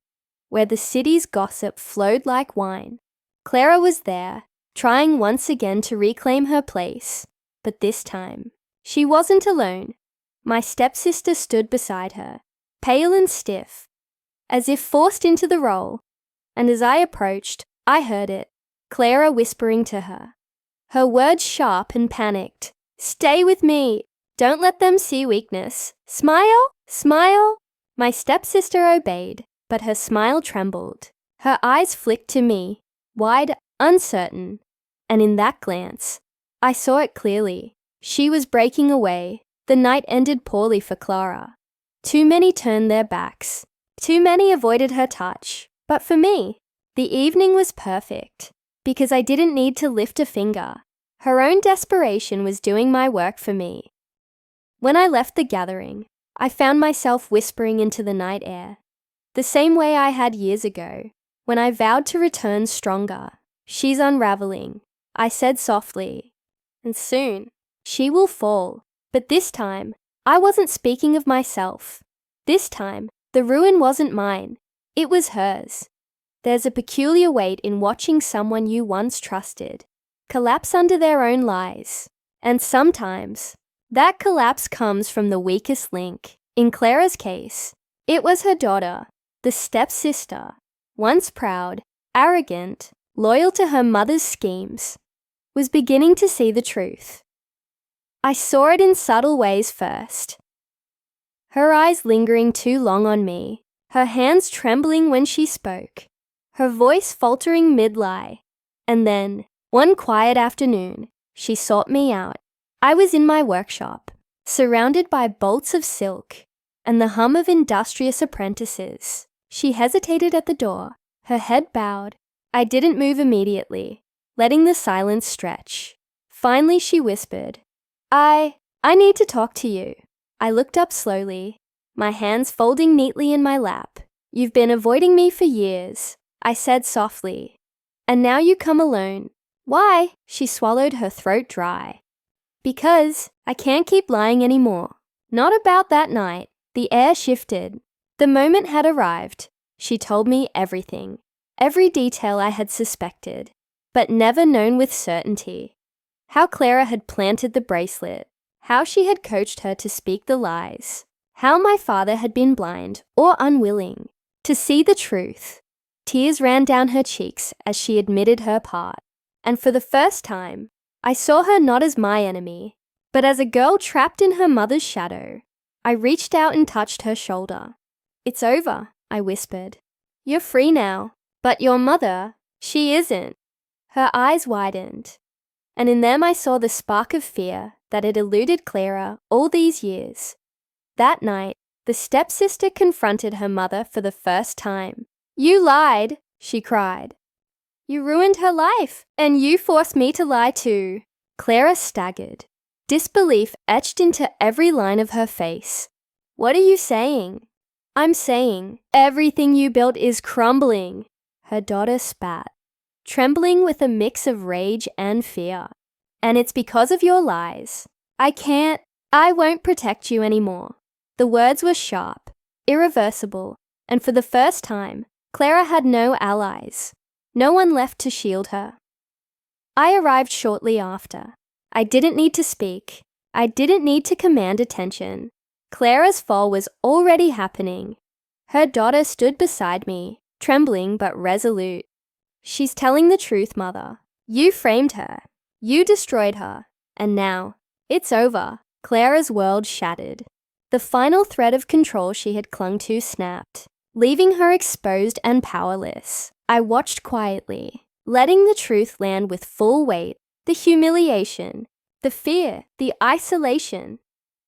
where the city's gossip flowed like wine. Clara was there, trying once again to reclaim her place, but this time, she wasn't alone. My stepsister stood beside her, pale and stiff, as if forced into the role, and as I approached, I heard it, Clara whispering to her. Her words sharp and panicked. "Stay with me! Don't let them see weakness! Smile! Smile!" My stepsister obeyed, but her smile trembled. Her eyes flicked to me, wide, uncertain, and in that glance, I saw it clearly. She was breaking away. The night ended poorly for Clara. Too many turned their backs. Too many avoided her touch. But for me, the evening was perfect, because I didn't need to lift a finger. Her own desperation was doing my work for me. When I left the gathering, I found myself whispering into the night air, the same way I had years ago, when I vowed to return stronger. "She's unraveling," I said softly, "and soon she will fall." But this time, I wasn't speaking of myself. This time, the ruin wasn't mine. It was hers. There's a peculiar weight in watching someone you once trusted collapse under their own lies. And sometimes, that collapse comes from the weakest link. In Clara's case, it was her daughter, the stepsister, once proud, arrogant, loyal to her mother's schemes, was beginning to see the truth. I saw it in subtle ways first. Her eyes lingering too long on me, her hands trembling when she spoke, her voice faltering mid-lie. And then, one quiet afternoon, she sought me out. I was in my workshop, surrounded by bolts of silk and the hum of industrious apprentices. She hesitated at the door, her head bowed. I didn't move immediately, letting the silence stretch. Finally, she whispered, I need to talk to you." I looked up slowly, my hands folding neatly in my lap. "You've been avoiding me for years," I said softly. "And now you come alone. Why?" She swallowed her throat dry. Because I can't keep lying anymore. Not about that night. The air shifted. The moment had arrived. She told me everything. Every detail I had suspected, but never known with certainty. How Clara had planted the bracelet. How she had coached her to speak the lies. How my father had been blind or unwilling to see the truth. Tears ran down her cheeks as she admitted her part. And for the first time, I saw her not as my enemy, but as a girl trapped in her mother's shadow. I reached out and touched her shoulder. "It's over," I whispered. "You're free now, but your mother, she isn't." Her eyes widened, and in them I saw the spark of fear that had eluded Clara all these years. That night, the stepsister confronted her mother for the first time. "You lied," she cried. "You ruined her life, and you forced me to lie too." Clara staggered. Disbelief etched into every line of her face. "What are you saying?" "I'm saying everything you built is crumbling," her daughter spat, trembling with a mix of rage and fear. "And it's because of your lies. I won't protect you anymore." The words were sharp, irreversible, and for the first time, Clara had no allies. No one left to shield her. I arrived shortly after. I didn't need to speak. I didn't need to command attention. Clara's fall was already happening. Her daughter stood beside me, trembling but resolute. "She's telling the truth, Mother. You framed her. You destroyed her. And now, it's over." Clara's world shattered. The final thread of control she had clung to snapped, leaving her exposed and powerless. I watched quietly, letting the truth land with full weight. The humiliation, the fear, the isolation.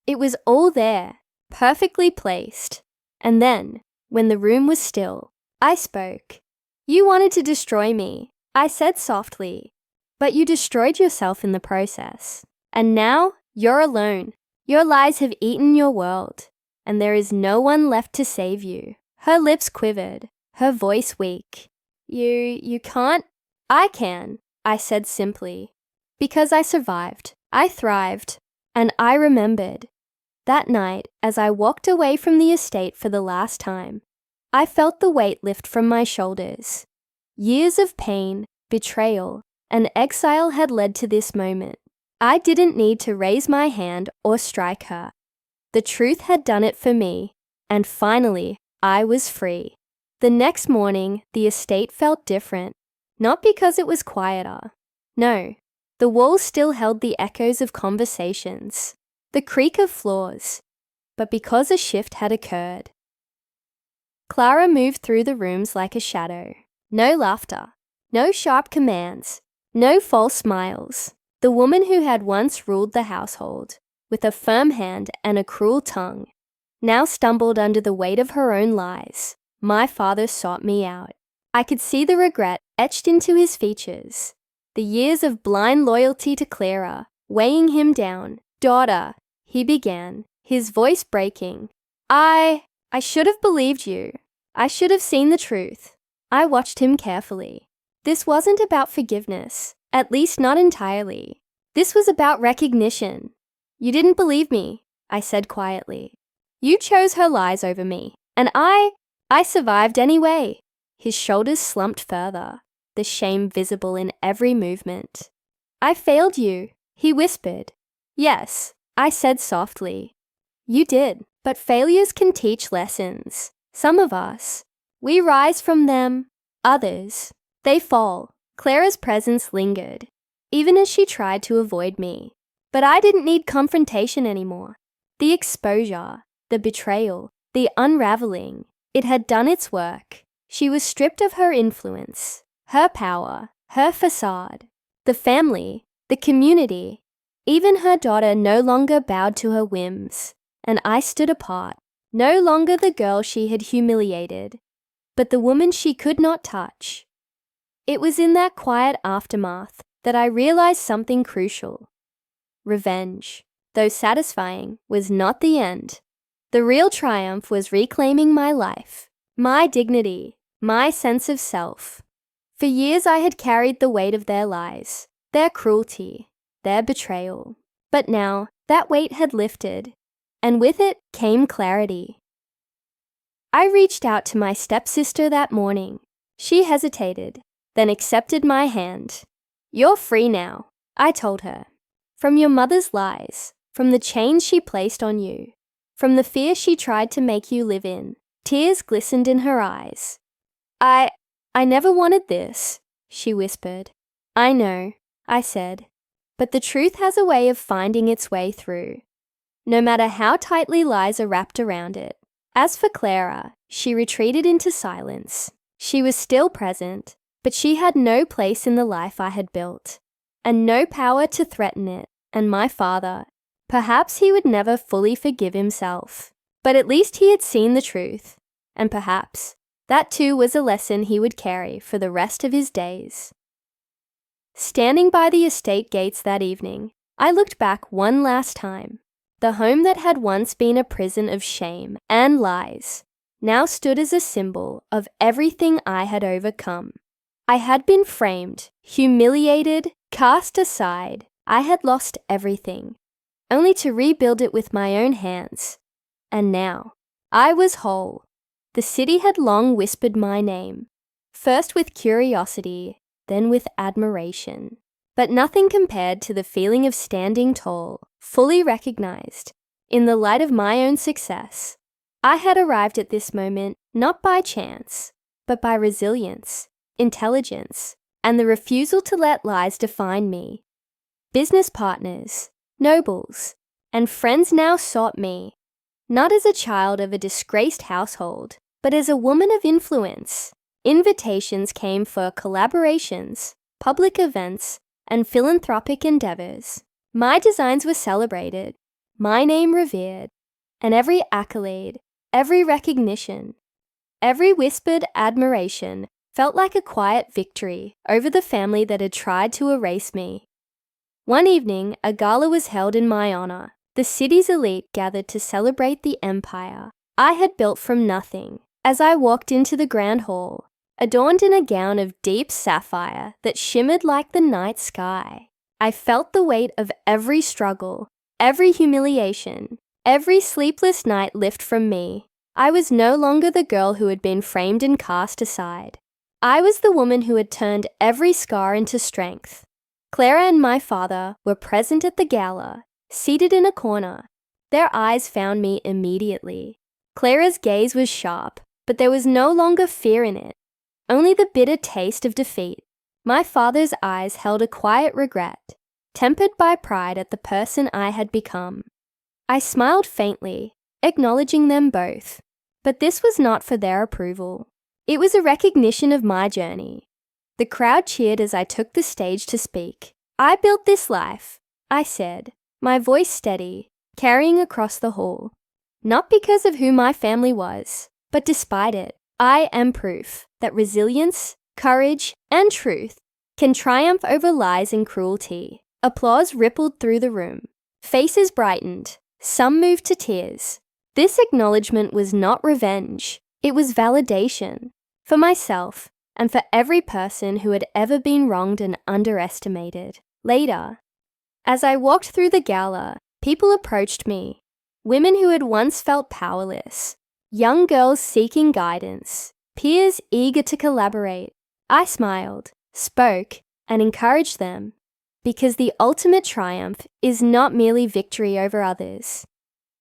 It was all there, perfectly placed. And then, when the room was still, I spoke. "You wanted to destroy me," I said softly, "but you destroyed yourself in the process. And now, you're alone. Your lies have eaten your world, and there is no one left to save you." Her lips quivered, her voice weak. You can't." "I can," I said simply. "Because I survived, I thrived, and I remembered." That night, as I walked away from the estate for the last time, I felt the weight lift from my shoulders. Years of pain, betrayal, and exile had led to this moment. I didn't need to raise my hand or strike her. The truth had done it for me, and finally, I was free. The next morning, the estate felt different, not because it was quieter. No, the walls still held the echoes of conversations, the creak of floors, but because a shift had occurred. Clara moved through the rooms like a shadow. No laughter, no sharp commands, no false smiles. The woman who had once ruled the household, with a firm hand and a cruel tongue, now stumbled under the weight of her own lies. My father sought me out. I could see the regret etched into his features. The years of blind loyalty to Clara, weighing him down. "Daughter," he began, his voice breaking. I should have believed you. I should have seen the truth." I watched him carefully. This wasn't about forgiveness, at least not entirely. This was about recognition. "You didn't believe me," I said quietly. "You chose her lies over me, and I survived anyway." His shoulders slumped further, the shame visible in every movement. "I failed you," he whispered. "Yes," I said softly. "You did, but failures can teach lessons. Some of us, we rise from them. Others, they fall." Clara's presence lingered, even as she tried to avoid me. But I didn't need confrontation anymore. The exposure, the betrayal, the unraveling, it had done its work. She was stripped of her influence, her power, her facade. The family, the community, even her daughter no longer bowed to her whims, and I stood apart, no longer the girl she had humiliated, but the woman she could not touch. It was in that quiet aftermath that I realized something crucial. Revenge, though satisfying, was not the end. The real triumph was reclaiming my life, my dignity, my sense of self. For years I had carried the weight of their lies, their cruelty, their betrayal. But now, that weight had lifted, and with it came clarity. I reached out to my stepsister that morning. She hesitated, then accepted my hand. "You're free now," I told her. "From your mother's lies, from the chains she placed on you, from the fear she tried to make you live in." Tears glistened in her eyes. I never wanted this," she whispered. "I know," I said, "but the truth has a way of finding its way through, no matter how tightly lies are wrapped around it." As for Clara, she retreated into silence. She was still present, but she had no place in the life I had built, and no power to threaten it. And my father, perhaps he would never fully forgive himself, but at least he had seen the truth, and perhaps that too was a lesson he would carry for the rest of his days. Standing by the estate gates that evening, I looked back one last time. The home that had once been a prison of shame and lies now stood as a symbol of everything I had overcome. I had been framed, humiliated, cast aside. I had lost everything, only to rebuild it with my own hands. And now, I was whole. The city had long whispered my name, first with curiosity, then with admiration. But nothing compared to the feeling of standing tall, fully recognized, in the light of my own success. I had arrived at this moment not by chance, but by resilience, intelligence, and the refusal to let lies define me. Business partners, nobles, and friends now sought me, not as a child of a disgraced household, but as a woman of influence. Invitations came for collaborations, public events, and philanthropic endeavors. My designs were celebrated, my name revered, and every accolade, every recognition, every whispered admiration felt like a quiet victory over the family that had tried to erase me. One evening, a gala was held in my honor. The city's elite gathered to celebrate the empire I had built from nothing. As I walked into the grand hall, adorned in a gown of deep sapphire that shimmered like the night sky, I felt the weight of every struggle, every humiliation, every sleepless night lift from me. I was no longer the girl who had been framed and cast aside. I was the woman who had turned every scar into strength. Clara and my father were present at the gala, seated in a corner. Their eyes found me immediately. Clara's gaze was sharp, but there was no longer fear in it, only the bitter taste of defeat. My father's eyes held a quiet regret, tempered by pride at the person I had become. I smiled faintly, acknowledging them both, but this was not for their approval. It was a recognition of my journey. The crowd cheered as I took the stage to speak. "I built this life," I said, my voice steady, carrying across the hall. "Not because of who my family was, but despite it. I am proof that resilience, courage, and truth can triumph over lies and cruelty." Applause rippled through the room. Faces brightened, some moved to tears. This acknowledgement was not revenge, it was validation, for myself and for every person who had ever been wronged and underestimated. Later, as I walked through the gala, people approached me, women who had once felt powerless, young girls seeking guidance, peers eager to collaborate. I smiled, spoke, and encouraged them, because the ultimate triumph is not merely victory over others.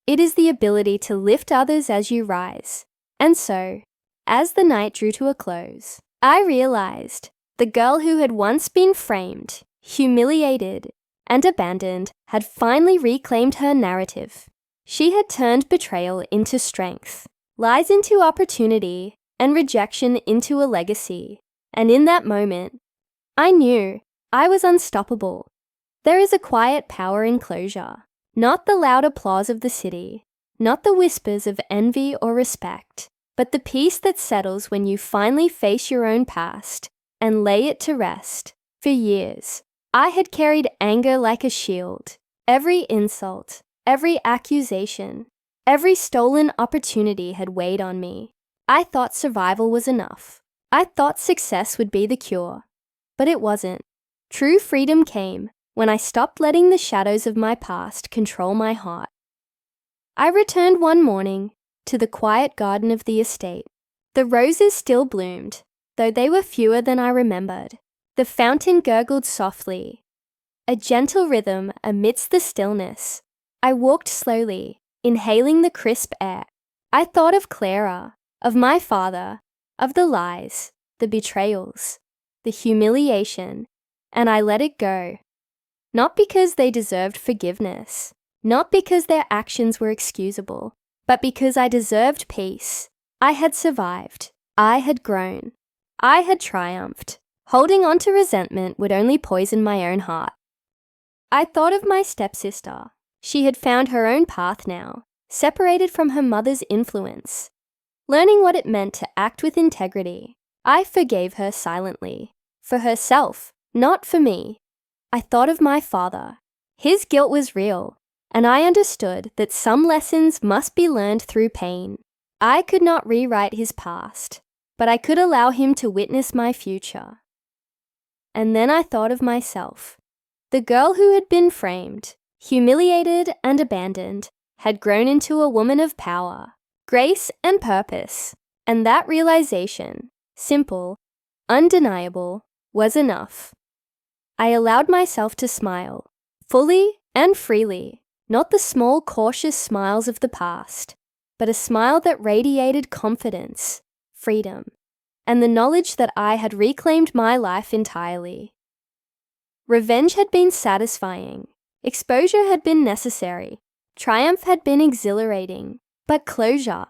It is the ability to lift others as you rise. And so, as the night drew to a close, I realized the girl who had once been framed, humiliated, and abandoned had finally reclaimed her narrative. She had turned betrayal into strength, lies into opportunity, and rejection into a legacy. And in that moment, I knew I was unstoppable. There is a quiet power in closure, not the loud applause of the city, not the whispers of envy or respect, but the peace that settles when you finally face your own past and lay it to rest. For years, I had carried anger like a shield. Every insult, every accusation, every stolen opportunity had weighed on me. I thought survival was enough. I thought success would be the cure. But it wasn't. True freedom came when I stopped letting the shadows of my past control my heart. I returned one morning to the quiet garden of the estate. The roses still bloomed, though they were fewer than I remembered. The fountain gurgled softly, a gentle rhythm amidst the stillness. I walked slowly, inhaling the crisp air. I thought of Clara, of my father, of the lies, the betrayals, the humiliation, and I let it go. Not because they deserved forgiveness, not because their actions were excusable, but because I deserved peace. I had survived. I had grown. I had triumphed. Holding on to resentment would only poison my own heart. I thought of my stepsister. She had found her own path now, separated from her mother's influence, learning what it meant to act with integrity. I forgave her silently, for herself, not for me. I thought of my father. His guilt was real, and I understood that some lessons must be learned through pain. I could not rewrite his past, but I could allow him to witness my future. And then I thought of myself. The girl who had been framed, humiliated and abandoned, had grown into a woman of power, grace and purpose, and that realization, simple, undeniable, was enough. I allowed myself to smile, fully and freely, not the small, cautious smiles of the past, but a smile that radiated confidence, freedom, and the knowledge that I had reclaimed my life entirely. Revenge had been satisfying, exposure had been necessary, triumph had been exhilarating, but closure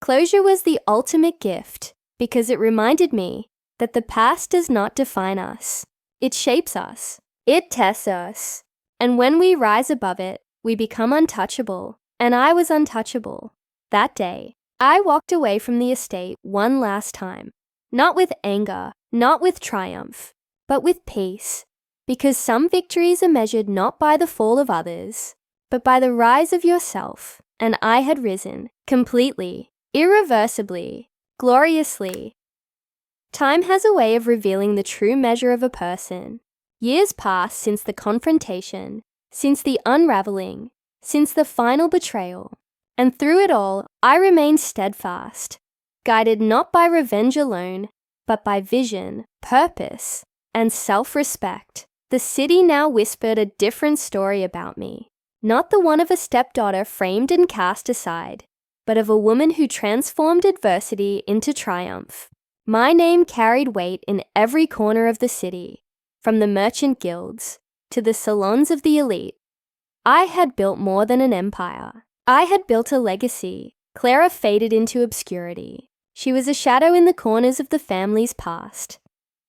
was the ultimate gift because it reminded me that the past does not define us. It shapes us, it tests us, and when we rise above it, we become untouchable, and I was untouchable. That day, I walked away from the estate one last time, not with anger, not with triumph, but with peace, because some victories are measured not by the fall of others, but by the rise of yourself, and I had risen, completely, irreversibly, gloriously. Time has a way of revealing the true measure of a person. Years passed since the confrontation, since the unraveling, since the final betrayal, and through it all, I remained steadfast, guided not by revenge alone, but by vision, purpose, and self-respect. The city now whispered a different story about me, not the one of a stepdaughter framed and cast aside, but of a woman who transformed adversity into triumph. My name carried weight in every corner of the city, from the merchant guilds to the salons of the elite. I had built more than an empire. I had built a legacy. Clara faded into obscurity. She was a shadow in the corners of the family's past.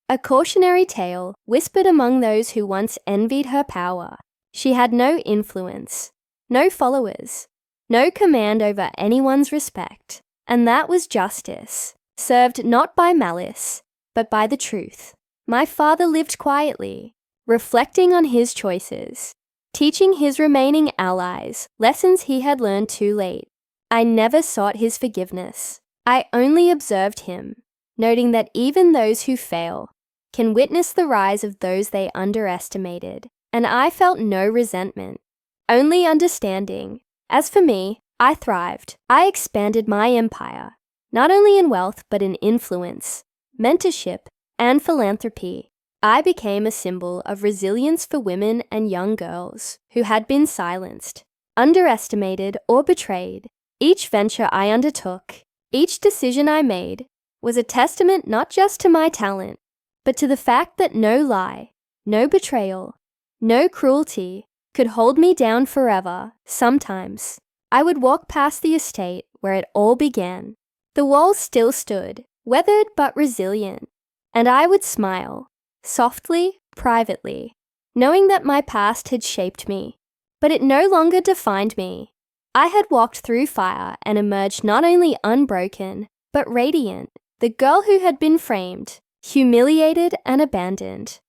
A cautionary tale whispered among those who once envied her power. She had no influence, no followers, no command over anyone's respect, and that was justice, served not by malice, but by the truth. My father lived quietly, reflecting on his choices, teaching his remaining allies lessons he had learned too late. I never sought his forgiveness. I only observed him, noting that even those who fail can witness the rise of those they underestimated, and I felt no resentment, only understanding. As for me, I thrived. I expanded my empire, not only in wealth but in influence, mentorship, and philanthropy. I became a symbol of resilience for women and young girls who had been silenced, underestimated, or betrayed. Each venture I undertook, each decision I made, was a testament not just to my talent, but to the fact that no lie, no betrayal, no cruelty could hold me down forever. Sometimes, I would walk past the estate where it all began. The walls still stood, weathered but resilient, and I would smile, softly, privately, knowing that my past had shaped me, but it no longer defined me. I had walked through fire and emerged not only unbroken, but radiant. The girl who had been framed, humiliated and abandoned,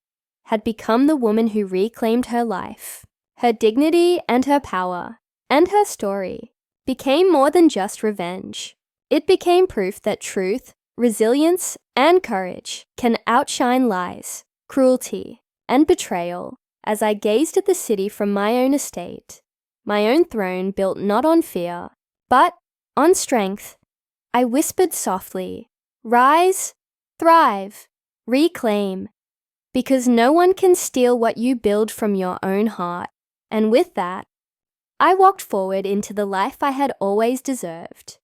had become the woman who reclaimed her life. Her dignity and her power, and her story, became more than just revenge. It became proof that truth, resilience, and courage can outshine lies, cruelty, and betrayal. as I gazed at the city from my own estate, my own throne built not on fear, but on strength. I whispered softly, "Rise, thrive, reclaim," because no one can steal what you build from your own heart. And with that, I walked forward into the life I had always deserved.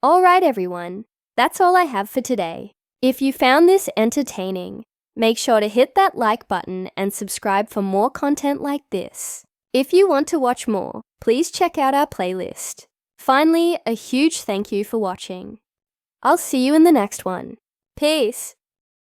All right, everyone, that's all I have for today. If you found this entertaining, make sure to hit that like button and subscribe for more content like this. If you want to watch more, please check out our playlist. Finally, a huge thank you for watching. I'll see you in the next one. Peace!